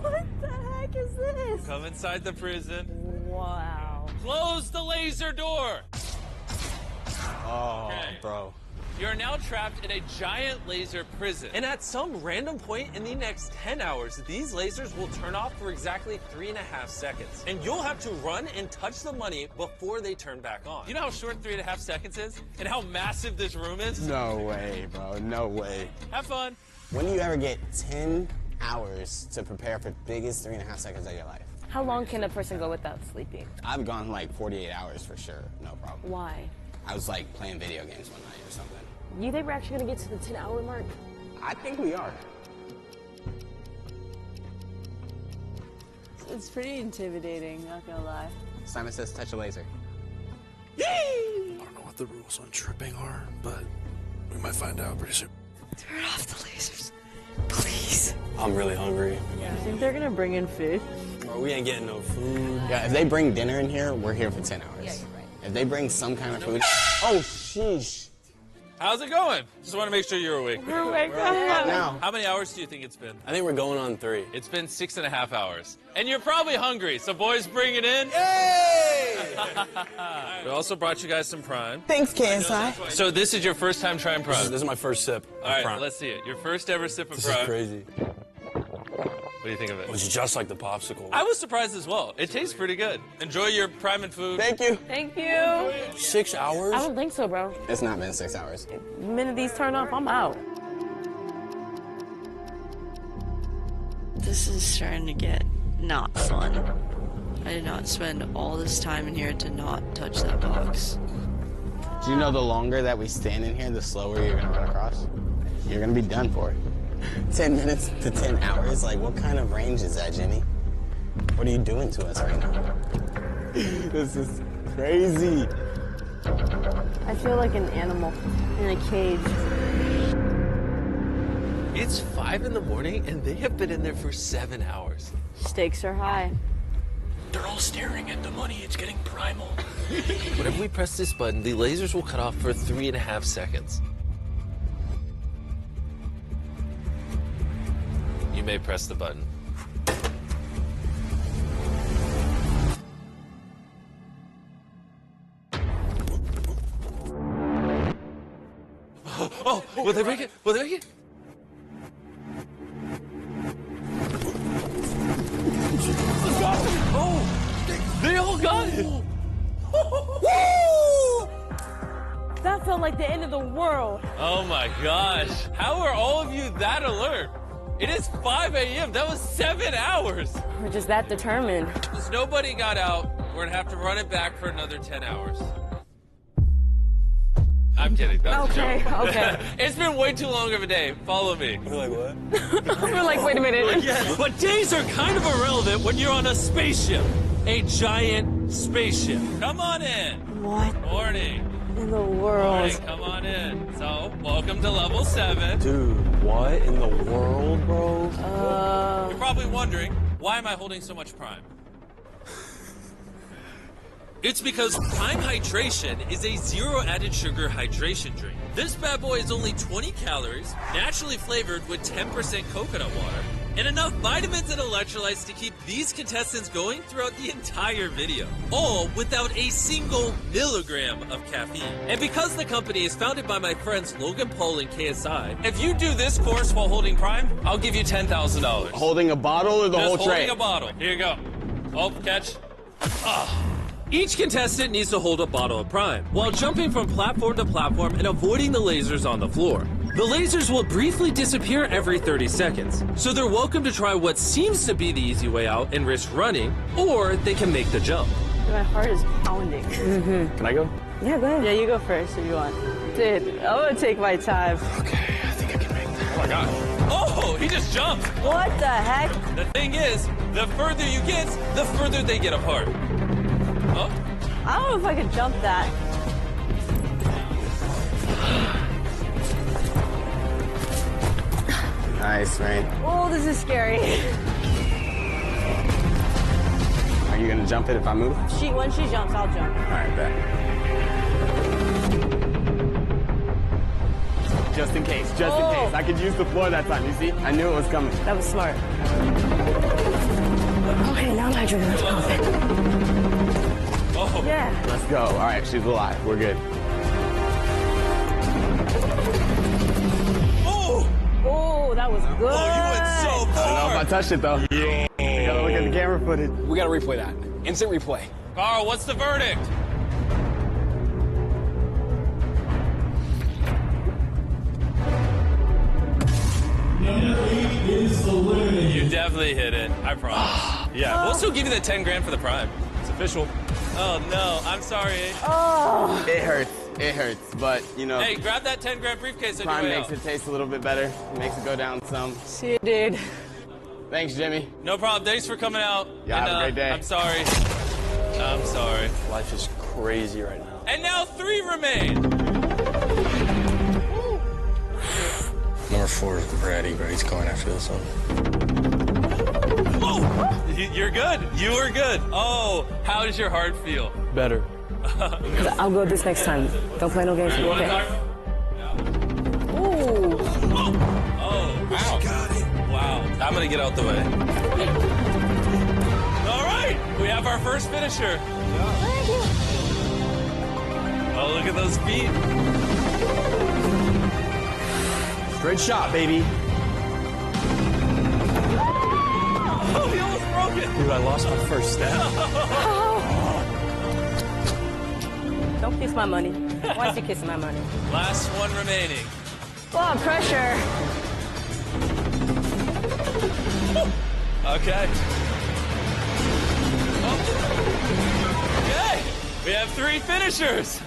Speaker 4: What the heck is this?
Speaker 12: Come inside the prison.
Speaker 4: Wow.
Speaker 12: Close the laser door.
Speaker 14: Oh, bro.
Speaker 12: You're now trapped in a giant laser prison. And at some random point in the next 10 hours, these lasers will turn off for exactly 3.5 seconds. And you'll have to run and touch the money before they turn back on. You know how short 3.5 seconds is? And how massive this room is?
Speaker 16: No way, bro. No way.
Speaker 12: Have fun.
Speaker 16: When do you ever get 10 hours to prepare for the biggest 3.5 seconds of your life?
Speaker 3: How long can a person go without sleeping?
Speaker 16: I've gone like 48 hours for sure. No problem.
Speaker 3: Why?
Speaker 16: I was like playing video games one night or something.
Speaker 3: You think we're actually gonna get to the 10-hour mark?
Speaker 16: I think we are.
Speaker 4: It's pretty intimidating, not gonna lie.
Speaker 16: Simon says touch a laser.
Speaker 14: I don't know what the rules on tripping are, but we might find out pretty soon.
Speaker 4: Turn off the lasers, please.
Speaker 14: I'm really hungry.
Speaker 4: You think they're gonna bring in food?
Speaker 14: Bro, we ain't getting no food.
Speaker 16: Yeah, if they bring dinner in here, we're here for 10 hours.
Speaker 3: Yeah, you're right.
Speaker 16: If they bring some kind of food... Oh, sheesh.
Speaker 12: How's it going? Just want to make sure you're awake.
Speaker 4: We're awake right
Speaker 16: now.
Speaker 12: How many hours do you think it's been?
Speaker 14: I think we're going on 3.
Speaker 12: It's been 6.5 hours. And you're probably hungry, so boys, bring it in.
Speaker 14: Yay!
Speaker 12: We also brought you guys some Prime.
Speaker 16: Thanks, KSI.
Speaker 12: So this is your first time trying Prime?
Speaker 14: This is my first sip of
Speaker 12: All right,
Speaker 14: Prime.
Speaker 12: let's see it. Your first ever sip of
Speaker 14: This
Speaker 12: Prime.
Speaker 14: is crazy.
Speaker 12: What do you think of it?
Speaker 14: It was just like the popsicle.
Speaker 12: I was surprised as well. It tastes pretty good. Enjoy your Prime and food.
Speaker 16: Thank you.
Speaker 3: Thank you.
Speaker 14: 6 hours?
Speaker 3: I don't think so, bro.
Speaker 16: It's not been 6 hours.
Speaker 3: The minute these turn off, I'm out.
Speaker 4: This is starting to get not fun. I did not spend all this time in here to not touch that box.
Speaker 16: Do you know the longer that we stand in here, the slower you're gonna run across? You're gonna be done for it. 10 minutes to 10 hours? Like, what kind of range is that, Jimmy? What are you doing to us right now? This is crazy.
Speaker 4: I feel like an animal in a cage.
Speaker 12: It's 5 in the morning and they have been in there for 7 hours.
Speaker 4: Stakes are high.
Speaker 14: They're all staring at the money. It's getting primal.
Speaker 12: Whenever we press this button, the lasers will cut off for 3.5 seconds. You may press the button. Oh, will they make it? Will they make it? Oh, they all got it.
Speaker 3: That felt like the end of the world.
Speaker 12: Oh my gosh. How are all of you that alert? It is 5 a.m. That was 7 hours.
Speaker 3: We're just that determined.
Speaker 12: Since nobody got out, we're gonna have to run it back for another 10 hours. I'm kidding. That's a joke.
Speaker 3: Okay.
Speaker 12: It's been way too long of a day. Follow me.
Speaker 14: We're like, what?
Speaker 3: We're like, wait a minute.
Speaker 12: Yes, but days are kind of irrelevant when you're on a spaceship. A giant spaceship. Come on in.
Speaker 4: What
Speaker 12: Morning.
Speaker 4: in the world?
Speaker 12: Morning. Come on in. So, welcome to level 7.
Speaker 14: Dude, what in the world, bro?
Speaker 12: You're probably wondering, why am I holding so much Prime? It's because Prime Hydration is a zero added sugar hydration drink. This bad boy is only 20 calories, naturally flavored with 10% coconut water, and enough vitamins and electrolytes to keep these contestants going throughout the entire video, all without a single milligram of caffeine. And because the company is founded by my friends Logan Paul and KSI, if you do this course while holding Prime, I'll give you $10,000.
Speaker 16: Holding a bottle or the whole
Speaker 12: Just
Speaker 16: tray?
Speaker 12: holding a bottle. Here you go. Oh, catch. Ah. Each contestant needs to hold a bottle of Prime while jumping from platform to platform and avoiding the lasers on the floor. The lasers will briefly disappear every 30 seconds, so they're welcome to try what seems to be the easy way out and risk running, or they can make the jump.
Speaker 4: My heart is pounding.
Speaker 14: Can I go?
Speaker 4: Yeah, go ahead. Yeah, you go first if you want. Dude, I'm gonna take my time.
Speaker 14: Okay, I think I can make that.
Speaker 12: Oh my god. Oh, he just jumped.
Speaker 4: What the heck?
Speaker 12: The thing is, the further you get, the further they get apart. Oh?
Speaker 4: I don't know if I could jump that.
Speaker 16: Nice, Rain.
Speaker 15: Oh, this is scary.
Speaker 16: Are you gonna jump it if I move?
Speaker 15: When she jumps, I'll jump.
Speaker 16: All right, bet. Just in case, just in case. I could use the floor that time, you see? I knew it was coming.
Speaker 15: That was smart. Okay, now my adrenaline's pumping.
Speaker 16: Oh.
Speaker 15: Yeah.
Speaker 16: Let's go. All right, she's alive. We're good.
Speaker 15: Oh, that was good.
Speaker 12: Oh, you went so
Speaker 16: I don't know
Speaker 12: far.
Speaker 16: if I touched it, though. We gotta look at the camera footage.
Speaker 13: We gotta replay that. Instant replay.
Speaker 12: Carl, what's the verdict? You definitely hit it. I promise. Yeah, we'll still give you the 10 grand for the prime. It's official. Oh no, I'm sorry.
Speaker 15: Oh.
Speaker 16: It hurts. It hurts, but you know.
Speaker 12: Hey, grab that 10 grand briefcase on your
Speaker 16: Prime
Speaker 12: way
Speaker 16: makes
Speaker 12: out.
Speaker 16: it taste a little bit better. Makes it go down some.
Speaker 15: See you, dude.
Speaker 16: Thanks, Jimmy.
Speaker 12: No problem. Thanks for coming out.
Speaker 16: Yeah, have a great day.
Speaker 12: I'm sorry. I'm sorry.
Speaker 13: Life is crazy right now.
Speaker 12: And now 3 remain.
Speaker 14: Number 4 is Brady, but he's going after this one.
Speaker 12: Oh, you're good. You were good. Oh, how does your heart feel?
Speaker 13: Better.
Speaker 15: I'll go this next time. Don't play no games.
Speaker 12: You wanna
Speaker 15: Okay.
Speaker 12: talk?
Speaker 15: Ooh.
Speaker 12: Oh, wow. Got it. Wow. I'm gonna get out the way. All right, we have our first finisher. Oh, look at those feet.
Speaker 13: Straight shot, baby.
Speaker 12: Oh, he almost broke it.
Speaker 13: Dude, I lost my first step.
Speaker 15: Don't kiss my money. Why is you kissing my money?
Speaker 12: Last one remaining.
Speaker 15: Oh, pressure.
Speaker 12: Okay. Okay. We have 3 finishers.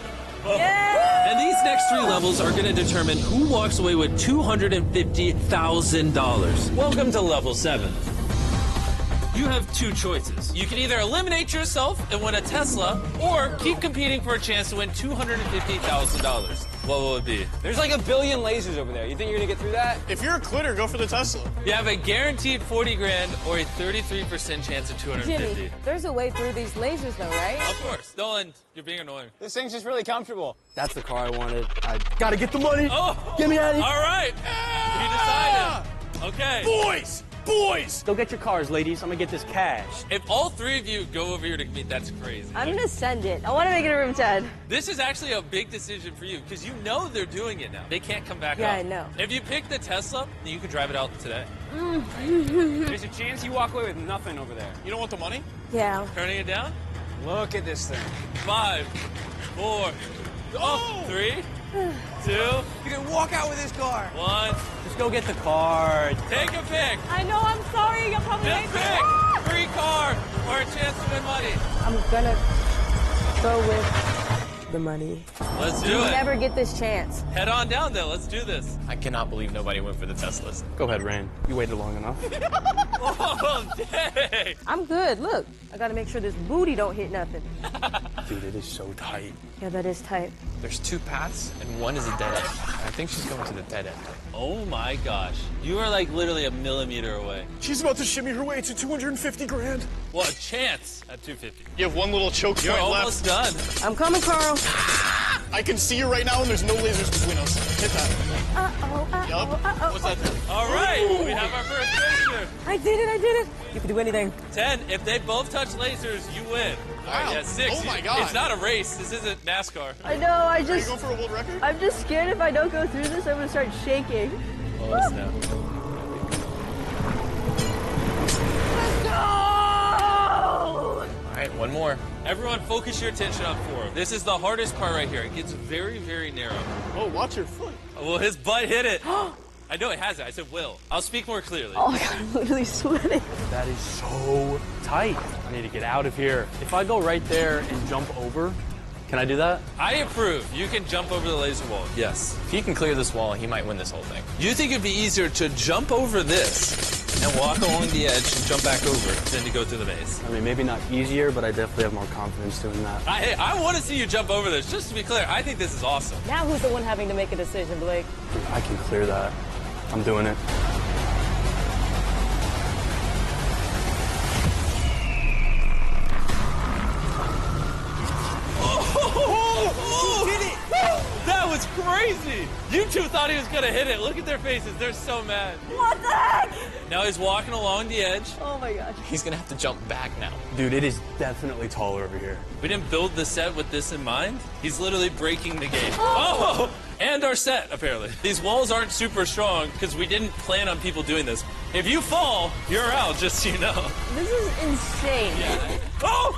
Speaker 15: Yeah.
Speaker 12: And these next 3 levels are going to determine who walks away with $250,000. Welcome to level 7. You have 2 choices. You can either eliminate yourself and win a Tesla, or keep competing for a chance to win $250,000. What will it be?
Speaker 13: There's like a billion lasers over there. You think you're gonna get through that?
Speaker 17: If you're a quitter, go for the Tesla.
Speaker 12: You have a guaranteed 40 grand or a 33% chance of 250.
Speaker 15: Jimmy, there's a way through these lasers, though, right?
Speaker 12: Of course. Nolan, you're being annoying.
Speaker 13: This thing's just really comfortable. That's the car I wanted. I gotta get the money.
Speaker 12: Oh!
Speaker 13: Get me out of here.
Speaker 12: All right. You decided. Okay.
Speaker 17: Boys! Boys!
Speaker 13: Go get your cars, ladies. I'm gonna get this cash.
Speaker 12: If all 3 of you go over here to meet, that's crazy.
Speaker 15: I'm gonna send it. I want to make it a room 10.
Speaker 12: This is actually a big decision for you because you know they're doing it now. They can't come back
Speaker 15: Yeah,
Speaker 12: up.
Speaker 15: I know.
Speaker 12: If you pick the Tesla, you can drive it out today.
Speaker 13: There's a chance you walk away with nothing over there.
Speaker 17: You don't want the money?
Speaker 15: Yeah.
Speaker 12: Turning it down.
Speaker 13: Look at this thing.
Speaker 12: 5, 4, 3, 2,
Speaker 13: You can walk out with this car.
Speaker 12: 1.
Speaker 13: Just go get the car.
Speaker 12: Take a pick.
Speaker 15: I know, I'm sorry. I'm probably
Speaker 12: Just pick. Free car or a chance to win money.
Speaker 15: I'm gonna go with the money.
Speaker 12: Let's do
Speaker 15: You
Speaker 12: it.
Speaker 15: never get this chance.
Speaker 12: Head on down there. Let's do this.
Speaker 17: I cannot believe nobody went for the Teslas.
Speaker 13: Go ahead, Rain. You waited long enough.
Speaker 12: Oh, dang.
Speaker 15: I'm good. Look, I gotta make sure this booty don't hit nothing.
Speaker 13: Dude, it is so tight.
Speaker 15: Yeah, that is tight.
Speaker 17: There's 2 paths, and one is a dead end. I think she's going to the dead end.
Speaker 12: Oh my gosh. You are like literally a millimeter away.
Speaker 17: She's about to shimmy her way to 250 grand.
Speaker 12: Well, a chance at 250.
Speaker 17: You have one little choke
Speaker 12: You're
Speaker 17: point
Speaker 12: almost
Speaker 17: left.
Speaker 12: done.
Speaker 15: I'm coming, Carl.
Speaker 17: I can see you right now, and there's no lasers between us. Hit that.
Speaker 15: Uh-oh,
Speaker 17: Yup. What's that?
Speaker 12: All right, we have our first finisher.
Speaker 15: I did it, I did it. You can do anything.
Speaker 12: 10. If they both touch lasers, you win. All right,
Speaker 17: Wow.
Speaker 12: yeah, 6.
Speaker 17: Oh my God.
Speaker 12: It's not a race. This isn't NASCAR.
Speaker 15: I know, I
Speaker 17: Are you
Speaker 15: just...
Speaker 17: going for a world record?
Speaker 15: I'm just scared if I don't go through this, I'm gonna start shaking.
Speaker 12: Oh, snap.
Speaker 15: No!
Speaker 17: All right, one more.
Speaker 12: Everyone, focus your attention on 4. This is the hardest part right here. It gets very, very narrow.
Speaker 17: Oh, watch your foot.
Speaker 12: Well, his butt hit it. I know it has it. I said will. I'll speak more clearly.
Speaker 15: Oh my god, I'm literally sweating.
Speaker 13: That is so tight. I need to get out of here. If I go right there and jump over, can I do that?
Speaker 12: I approve. You can jump over the laser wall. Yes.
Speaker 17: If he can clear this wall, he might win this whole thing.
Speaker 12: You think it'd be easier to jump over this and walk along the edge and jump back over than to go through the maze?
Speaker 13: I mean, maybe not easier, but I definitely have more confidence doing that.
Speaker 12: I want to see you jump over this. Just to be clear, I think this is awesome.
Speaker 15: Now who's the one having to make a decision, Blake?
Speaker 13: I can clear that. I'm doing it.
Speaker 12: crazy! You two thought he was gonna hit it. Look at their faces. They're so mad.
Speaker 15: What the heck?
Speaker 12: Now he's walking along the edge.
Speaker 15: Oh my gosh.
Speaker 17: He's gonna have to jump back now.
Speaker 14: Dude, it is definitely taller over here.
Speaker 12: We didn't build the set with this in mind. He's literally breaking the game. Oh! And our set, apparently. These walls aren't super strong because we didn't plan on people doing this. If you fall, you're out, just so you know.
Speaker 15: This is insane.
Speaker 12: Yeah. Oh!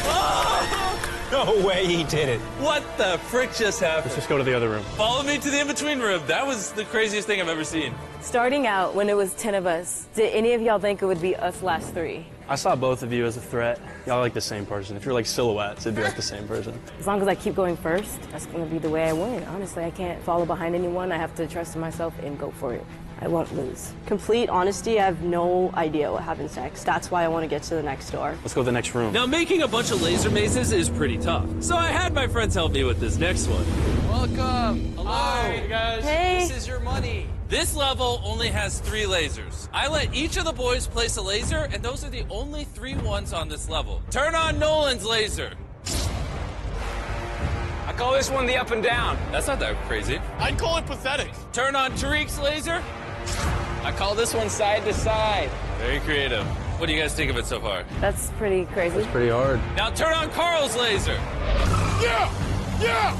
Speaker 12: Oh!
Speaker 14: No way he did it.
Speaker 12: What the frick just happened?
Speaker 14: Let's just go to the other room.
Speaker 12: Follow me to the in-between room. That was the craziest thing I've ever seen.
Speaker 15: Starting out, when it was 10 of us, did any of y'all think it would be us last three?
Speaker 14: I saw both of you as a threat. Y'all like the same person. If you're like silhouettes, it'd be like the same person.
Speaker 15: As long as I keep going first, that's going to be the way I win. Honestly, I can't follow behind anyone. I have to trust in myself and go for it. I won't lose.
Speaker 18: Complete honesty, I have no idea what happens next. That's why I want to get to the next door.
Speaker 14: Let's go to the next room.
Speaker 12: Now, making a bunch of laser mazes is pretty tough. So I had my friends help me with this next one.
Speaker 17: Welcome. Hello.
Speaker 12: Hi,
Speaker 17: guys.
Speaker 15: Hey.
Speaker 17: This is your money.
Speaker 12: This level only has 3 lasers. I let each of the boys place a laser, and those are the only 3 ones on this level. Turn on Nolan's laser.
Speaker 17: I call this one the up and down.
Speaker 12: That's not that crazy.
Speaker 17: I'd call it pathetic.
Speaker 12: Turn on Tariq's laser.
Speaker 17: I call this one side to side.
Speaker 12: Very creative. What do you guys think of it so far?
Speaker 15: That's pretty crazy.
Speaker 14: It's pretty hard.
Speaker 12: Now turn on Carl's laser.
Speaker 17: Yeah! Yeah!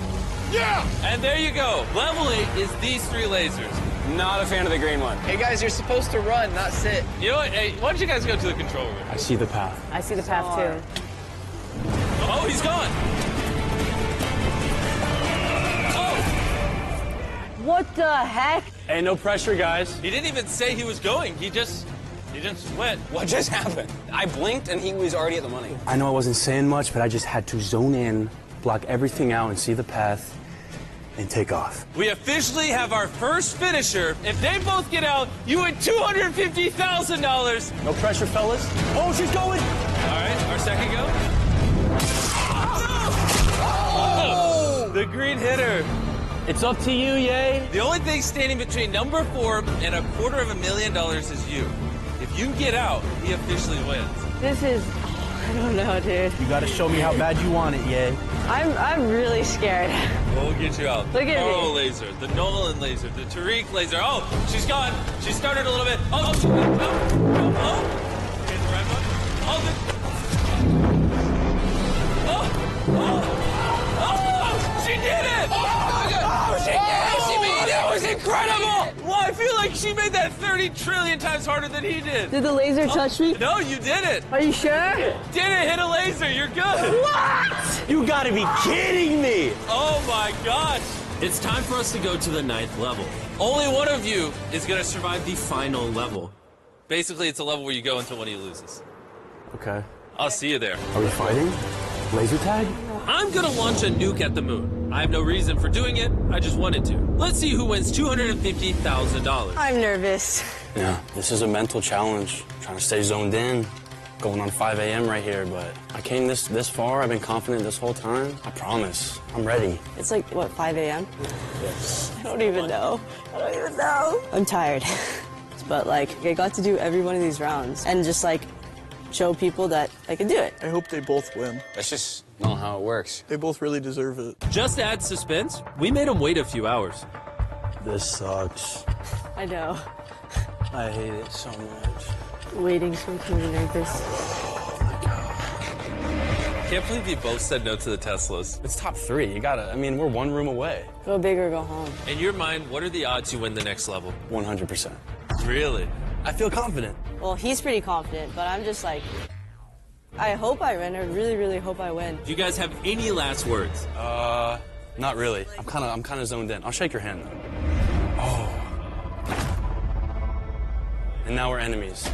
Speaker 17: Yeah!
Speaker 12: And there you go. Level 8 is these 3 lasers.
Speaker 17: Not a fan of the green one. Hey guys, you're supposed to run, not sit.
Speaker 12: You know what? Hey, why don't you guys go to the control room?
Speaker 14: I see the path.
Speaker 15: I see the path too.
Speaker 12: Oh, he's gone.
Speaker 15: What the heck?
Speaker 14: Hey, no pressure, guys.
Speaker 12: He didn't even say he was going. He just went.
Speaker 17: What just happened? I blinked and he was already at the money.
Speaker 14: I know I wasn't saying much, but I just had to zone in, block everything out, and see the path, and take off.
Speaker 12: We officially have our first finisher. If they both get out, you win $250,000.
Speaker 14: No pressure, fellas. Oh, she's going.
Speaker 12: All right, our second go. Oh! The green hitter.
Speaker 14: It's up to you, Yay.
Speaker 12: The only thing standing between number 4 and $250,000 is you. If you get out, he officially wins.
Speaker 15: This is, I don't know, dude.
Speaker 14: You gotta show me how bad you want it, Yay.
Speaker 15: I'm really scared.
Speaker 12: We'll get you out.
Speaker 15: Look at
Speaker 12: Carl
Speaker 15: me.
Speaker 12: laser, the Nolan laser, the Tariq laser. Oh, she's gone. She started a little bit. Oh, she went. Oh. Hit the red one. Oh, she did it! Oh, she did it! She made it! That was incredible! Well, I feel like she made that 30 trillion times harder than he did.
Speaker 15: Did the laser touch me?
Speaker 12: No, you did it.
Speaker 15: Are you sure?
Speaker 12: Didn't hit a laser. You're good.
Speaker 15: What?
Speaker 14: You gotta be kidding me!
Speaker 12: Oh my gosh. It's time for us to go to the 9th level. Only one of you is going to survive the final level. Basically, it's a level where you go until one of you loses.
Speaker 14: Okay.
Speaker 12: I'll see you there.
Speaker 14: Are we fighting? Laser tag?
Speaker 12: I'm gonna launch a nuke at the moon. I have no reason for doing it, I just wanted to. Let's see who wins $250,000.
Speaker 18: I'm nervous.
Speaker 14: Yeah, this is a mental challenge. Trying to stay zoned in. Going on 5 a.m. right here, but I came this far. I've been confident this whole time. I promise. I'm ready.
Speaker 18: It's like, what, 5 a.m.?
Speaker 14: Yes.
Speaker 18: I don't even know. I'm tired. But, like, I got to do every one of these rounds and just, like, show people that I can do it.
Speaker 19: I hope they both win.
Speaker 17: That's just not how it works.
Speaker 19: They both really deserve it.
Speaker 12: Just to add suspense, we made him wait a few hours.
Speaker 14: This sucks.
Speaker 18: I know.
Speaker 14: I hate it so much.
Speaker 15: Waiting's making me nervous.
Speaker 12: Can't believe you both said no to the Teslas.
Speaker 14: It's top 3. You gotta, I mean, we're 1 room away.
Speaker 18: Go big or go home.
Speaker 12: In your mind, what are the odds you win the next level?
Speaker 14: 100%.
Speaker 12: Really?
Speaker 14: I feel confident.
Speaker 18: Well, he's pretty confident, but I'm just like, I hope I win. I really, really hope I win.
Speaker 12: Do you guys have any last words?
Speaker 14: Not really. I'm kind of zoned in. I'll shake your hand though. Oh. And now we're enemies.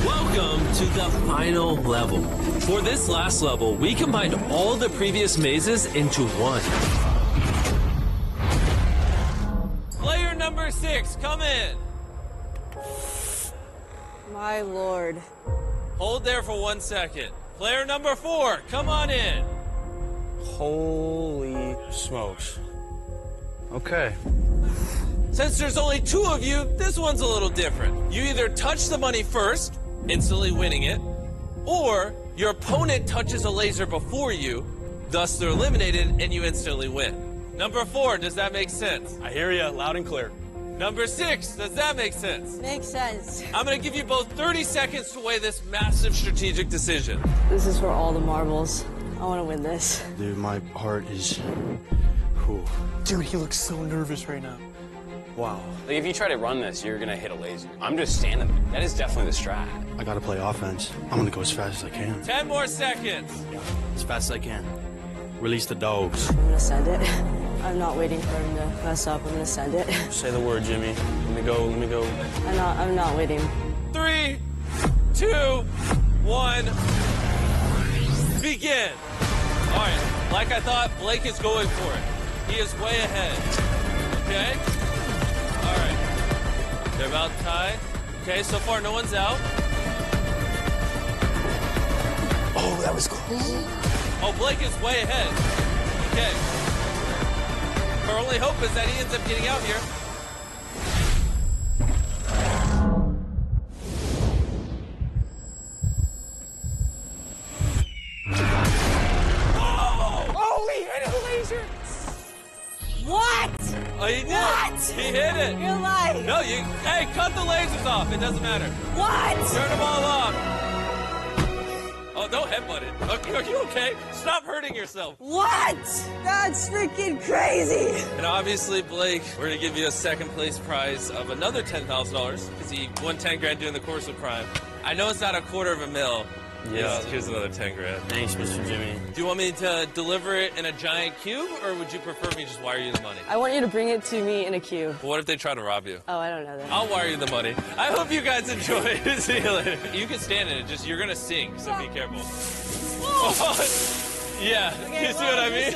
Speaker 12: Welcome to the final level. For this last level, we combined all the previous mazes into one. Player number 6, come in.
Speaker 18: My lord.
Speaker 12: Hold there for 1 second. Player number 4, come on in.
Speaker 14: Holy smokes. Okay.
Speaker 12: Since there's only 2 of you, this one's a little different. You either touch the money first, instantly winning it, or your opponent touches a laser before you, thus they're eliminated and you instantly win. Number 4, does that make sense?
Speaker 14: I hear you loud and clear.
Speaker 12: Number 6, does that make sense?
Speaker 18: Makes sense.
Speaker 12: I'm gonna give you both 30 seconds to weigh this massive strategic decision.
Speaker 18: This is for all the marbles. I want to win this.
Speaker 14: Dude, my heart is... Whew.
Speaker 19: Dude, he looks so nervous right now.
Speaker 14: Wow.
Speaker 20: Like, if you try to run this, you're gonna hit a laser. I'm just standing there. That is definitely the strat.
Speaker 14: I gotta play offense. I'm gonna go as fast as I can.
Speaker 12: 10 more seconds.
Speaker 14: As fast as I can. Release the dogs.
Speaker 18: I'm gonna send it. I'm not waiting for him to mess up. I'm gonna send it.
Speaker 14: Say the word, Jimmy. Let me go, let me go.
Speaker 18: I'm not waiting.
Speaker 12: 3, 2, 1, begin. All right, like I thought, Blake is going for it. He is way ahead. Okay? All right. They're about tied. Okay, so far no one's out.
Speaker 19: Oh, that was close.
Speaker 12: Oh, Blake is way ahead. Okay. Our only hope is that he ends up getting out here.
Speaker 7: Oh, he hit a laser!
Speaker 18: What?
Speaker 12: Oh, he did.
Speaker 18: What?
Speaker 12: He hit it.
Speaker 18: You're lying.
Speaker 12: No, you. Hey, cut the lasers off. It doesn't matter.
Speaker 18: What?
Speaker 12: Turn them all off. Oh, don't headbutt it. Are you okay? Stop hurting yourself.
Speaker 18: What? That's freaking crazy.
Speaker 12: And obviously, Blake, we're gonna give you a second place prize of another $10,000 because he won 10 grand during the course of Prime. I know it's not $250,000.
Speaker 14: Yeah.
Speaker 12: Here's another 10 grand.
Speaker 14: Thanks, Mr. Jimmy.
Speaker 12: Do you want me to deliver it in a giant cube, or would you prefer me just wire you the money?
Speaker 18: I want you to bring it to me in a cube.
Speaker 12: What if they try to rob you?
Speaker 18: Oh, I don't know that.
Speaker 12: I'll wire you the money. I hope you guys enjoy. See you later. You can stand in it, just you're gonna sink, so be careful. Yeah,
Speaker 18: Okay,
Speaker 12: you see what I mean?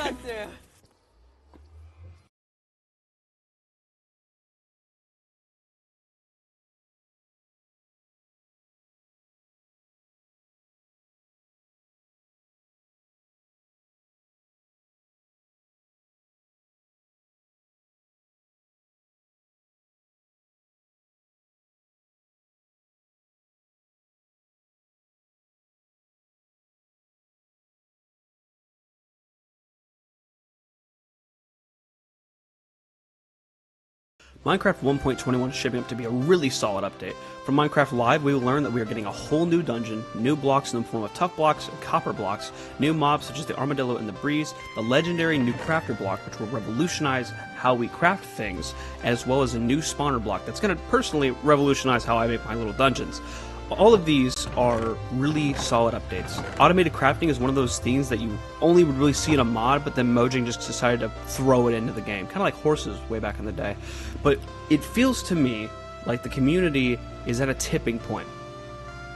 Speaker 21: Minecraft 1.21 is shaping up to be a really solid update. From Minecraft Live, we will learn that we are getting a whole new dungeon, new blocks in the form of tough blocks and copper blocks, new mobs such as the armadillo and the breeze, the legendary new crafter block which will revolutionize how we craft things, as well as a new spawner block that's going to personally revolutionize how I make my little dungeons. All of these are really solid updates. Automated crafting is one of those things that you only would really see in a mod, but then Mojang just decided to throw it into the game. Kind of like horses way back in the day. But it feels to me like the community is at a tipping point.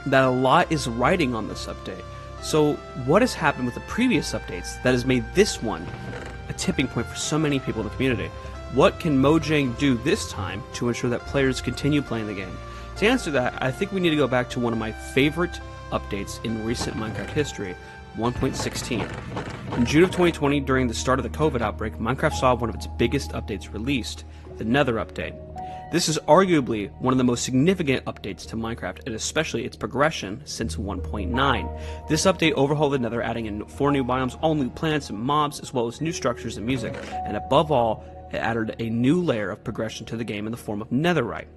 Speaker 21: That a lot is riding on this update. So what has happened with the previous updates that has made this one a tipping point for so many people in the community? What can Mojang do this time to ensure that players continue playing the game? To answer that, I think we need to go back to one of my favorite updates in recent Minecraft history, 1.16. In June of 2020, during the start of the COVID outbreak, Minecraft saw one of its biggest updates released, the Nether update. This is arguably one of the most significant updates to Minecraft, and especially its progression since 1.9. This update overhauled the Nether, adding in 4 new biomes, all new plants and mobs, as well as new structures and music, and above all, it added a new layer of progression to the game in the form of netherite.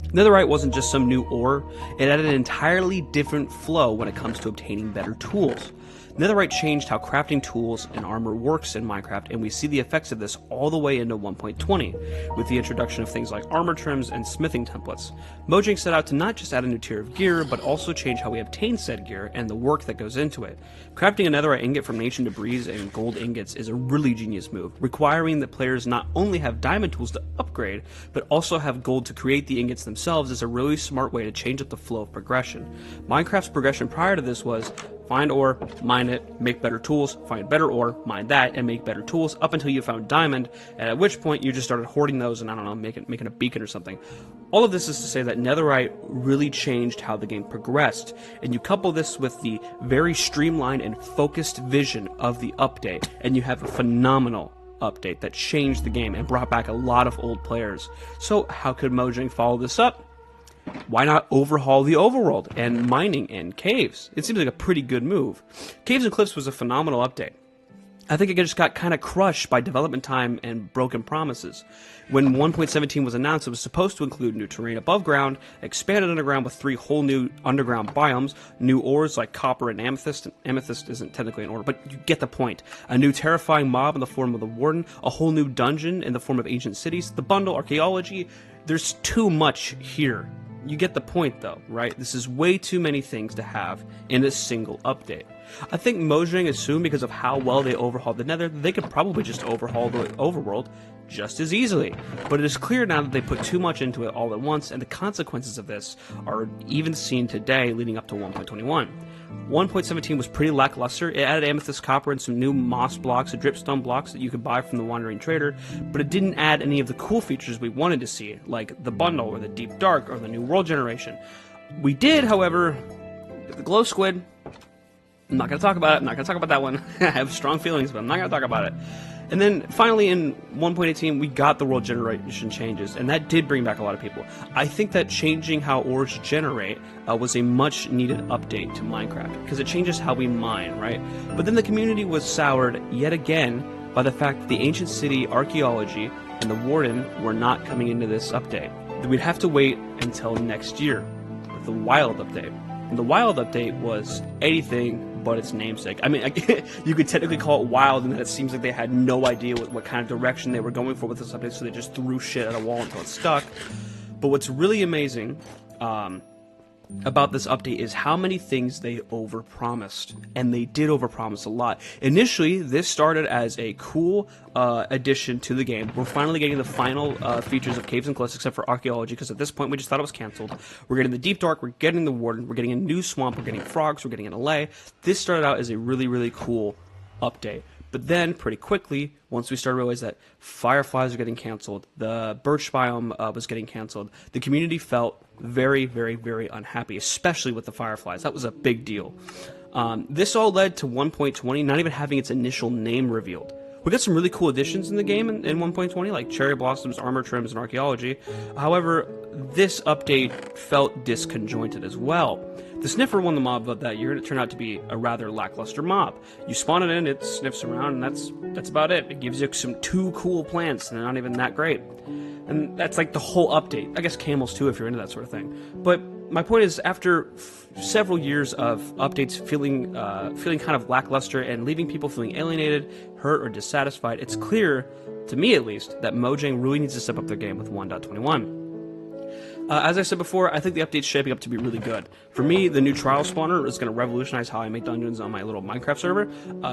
Speaker 21: Netherite wasn't just some new ore, it added an entirely different flow when it comes to obtaining better tools. Netherite changed how crafting tools and armor works in Minecraft, and we see the effects of this all the way into 1.20, with the introduction of things like armor trims and smithing templates. Mojang set out to not just add a new tier of gear, but also change how we obtain said gear and the work that goes into it. Crafting a netherite ingot from ancient debris and gold ingots is a really genius move, requiring that players not only have diamond tools to upgrade, but also have gold to create the ingots themselves is a really smart way to change up the flow of progression. Minecraft's progression prior to this was find ore, mine it, make better tools, find better ore, mine that, and make better tools up until you found diamond, and at which point you just started hoarding those and, I don't know, making a beacon or something. All of this is to say that netherite really changed how the game progressed, and you couple this with the very streamlined and focused vision of the update, and you have a phenomenal update that changed the game and brought back a lot of old players. So how could Mojang follow this up? Why not overhaul the overworld and mining and caves? It seems like a pretty good move. Caves and Cliffs was a phenomenal update. I think it just got kind of crushed by development time and broken promises. When 1.17 was announced, it was supposed to include new terrain above ground, expanded underground with 3 whole new underground biomes, new ores like copper and amethyst. Amethyst isn't technically an ore, but you get the point. A new terrifying mob in the form of the Warden, a whole new dungeon in the form of ancient cities, the bundle, archaeology. There's too much here. You get the point though, right? This is way too many things to have in a single update. I think Mojang assumed because of how well they overhauled the Nether, they could probably just overhaul the overworld just as easily. But it is clear now that they put too much into it all at once, and the consequences of this are even seen today leading up to 1.21. 1.17 was pretty lackluster. It added amethyst copper and some new moss blocks and dripstone blocks that you could buy from the wandering trader, but it didn't add any of the cool features we wanted to see, like the bundle or the deep dark or the new world generation. We did, however, get the glow squid. I'm not going to talk about it. I'm not going to talk about that one. I have strong feelings, but I'm not going to talk about it. And then finally in 1.18, we got the world generation changes, and that did bring back a lot of people. I think that changing how ores generate was a much needed update to Minecraft, because it changes how we mine, right? But then the community was soured yet again by the fact that the ancient city archaeology and the Warden were not coming into this update. We'd have to wait until next year with the Wild update. And the Wild update was anything but its namesake. I mean, you could technically call it wild, and that it seems like they had no idea what kind of direction they were going for with this update, so they just threw shit at a wall until it stuck. But what's really amazing about this update is how many things they overpromised, and they did overpromise a lot. Initially, this started as a cool addition to the game. We're finally getting the final features of Caves and Cliffs, except for archaeology, because at this point we just thought it was cancelled. We're getting the Deep Dark, we're getting the Warden, we're getting a new swamp, we're getting frogs, we're getting an allay. This started out as a really, really cool update. But then, pretty quickly, once we started to realize that fireflies are getting canceled, the birch biome was getting canceled, the community felt very, very, very unhappy, especially with the fireflies. That was a big deal. This all led to 1.20 not even having its initial name revealed. We got some really cool additions in the game in 1.20, like cherry blossoms, armor trims, and archaeology. However, this update felt disconjointed as well. The Sniffer won the mob of that year, and it turned out to be a rather lackluster mob. You spawn it in, it sniffs around, and that's about it. It gives you some 2 cool plants, and they're not even that great. And that's like the whole update. I guess camels too, if you're into that sort of thing. But my point is, after several years of updates feeling kind of lackluster and leaving people feeling alienated, hurt, or dissatisfied, it's clear, to me at least, that Mojang really needs to step up their game with 1.21. As I said before, I think the update's shaping up to be really good. For me, the new trial spawner is going to revolutionize how I make dungeons on my little Minecraft server.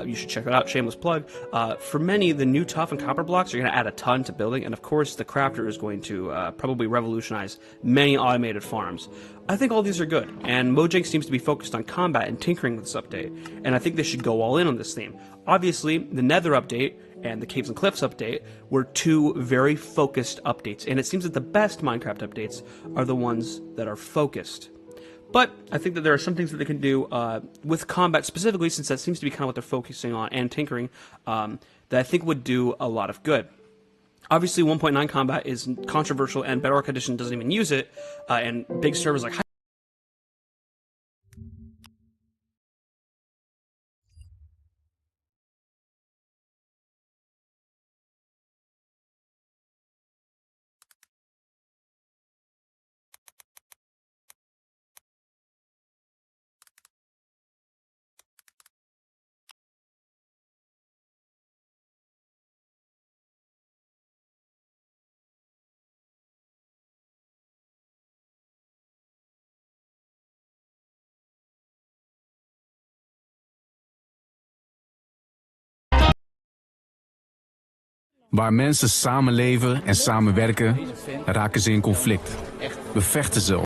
Speaker 21: You should check it out, shameless plug. For many, the new tough and copper blocks are going to add a ton to building, and of course, the crafter is going to probably revolutionize many automated farms. I think all these are good, and Mojang seems to be focused on combat and tinkering with this update, and I think they should go all in on this theme. Obviously, the Nether update and the Caves and Cliffs update were 2 very focused updates, and it seems that the best Minecraft updates are the ones that are focused. But I think that there are some things that they can do with combat specifically, since that seems to be kind of what they're focusing on, and tinkering, that I think would do a lot of good. Obviously, 1.9 combat is controversial, and Bedrock Edition doesn't even use it, and big servers like
Speaker 2: Waar mensen samenleven en samenwerken, raken ze in conflict. Bevechten ze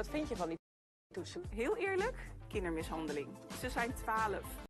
Speaker 1: Wat vind je van die toetsen? Heel eerlijk, kindermishandeling. Ze zijn 12.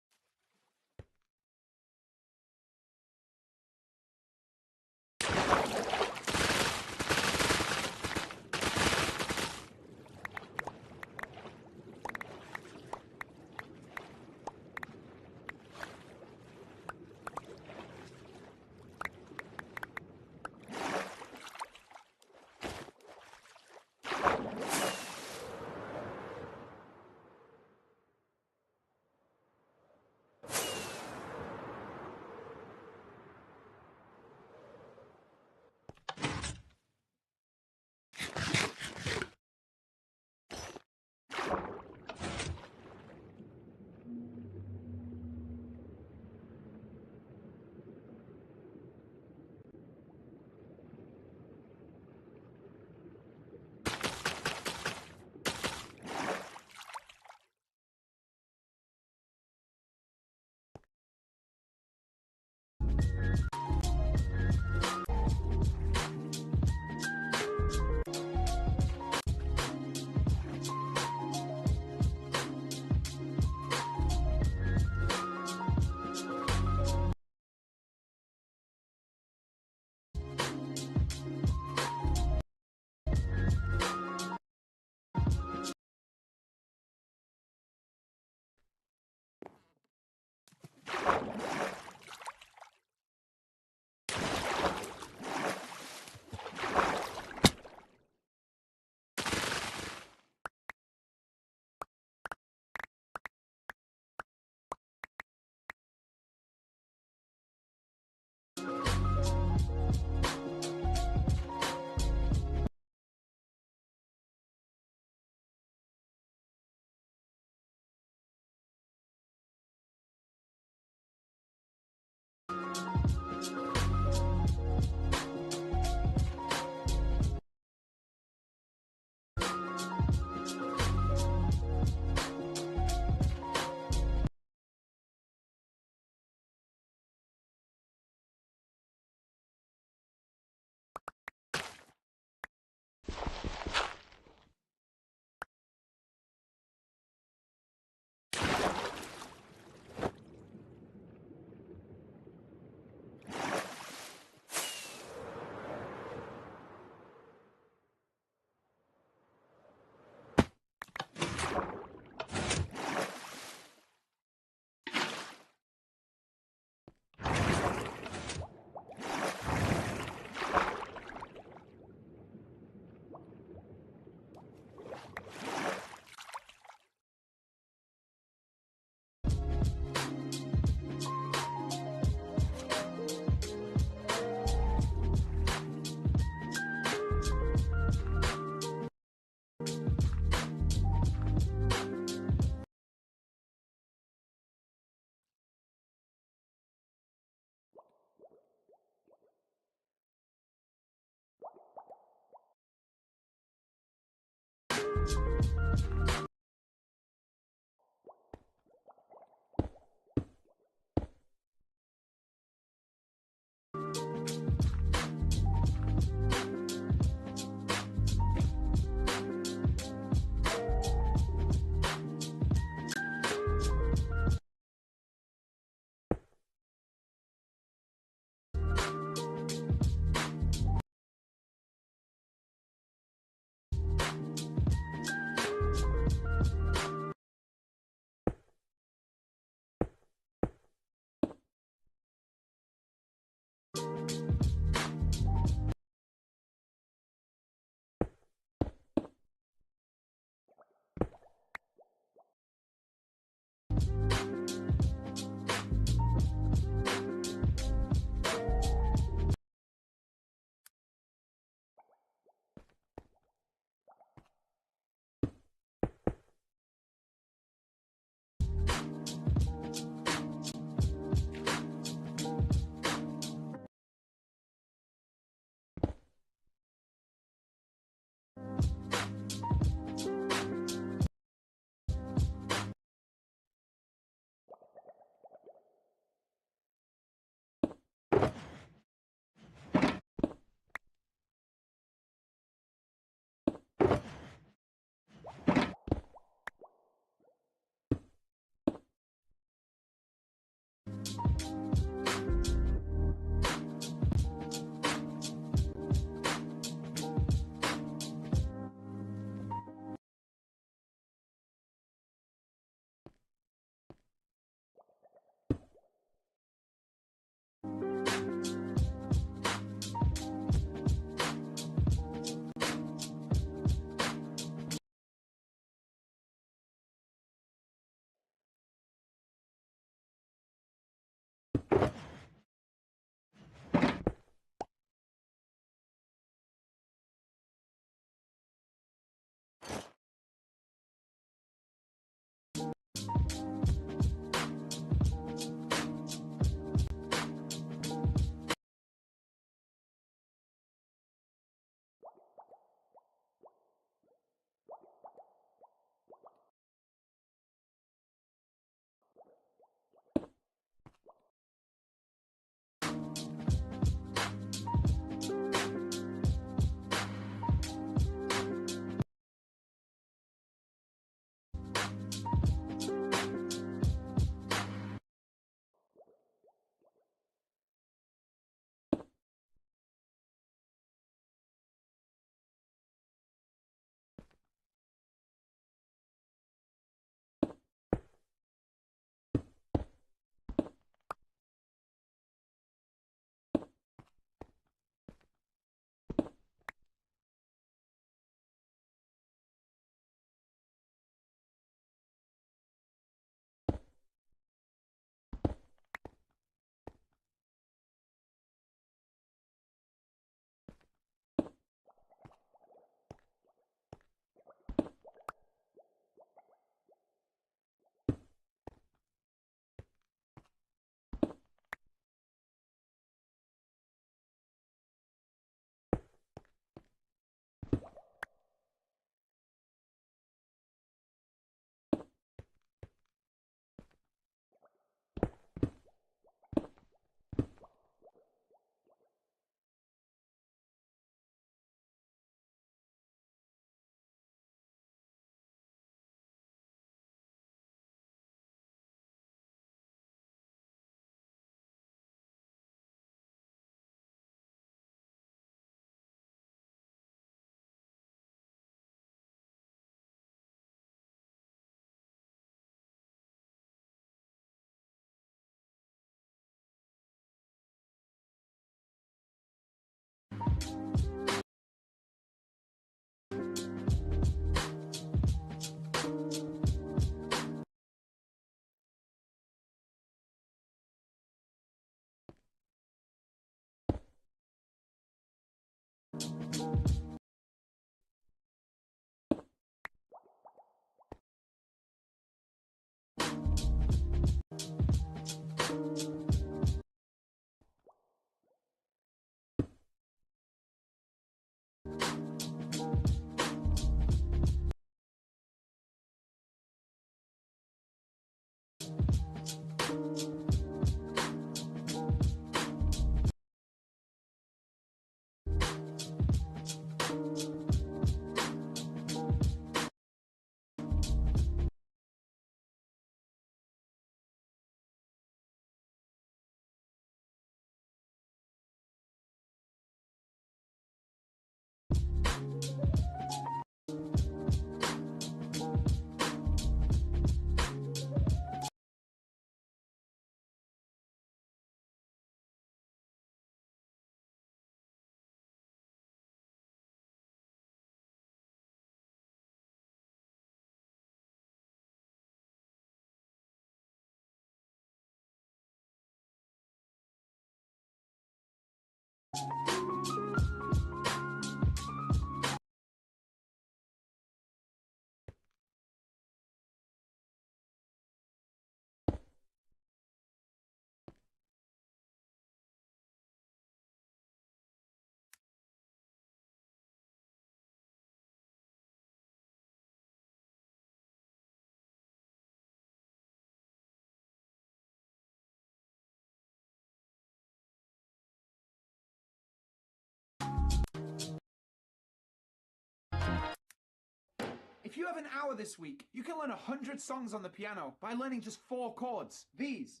Speaker 5: If you have an hour this week, you can learn 100 songs on the piano by learning just 4 chords. These.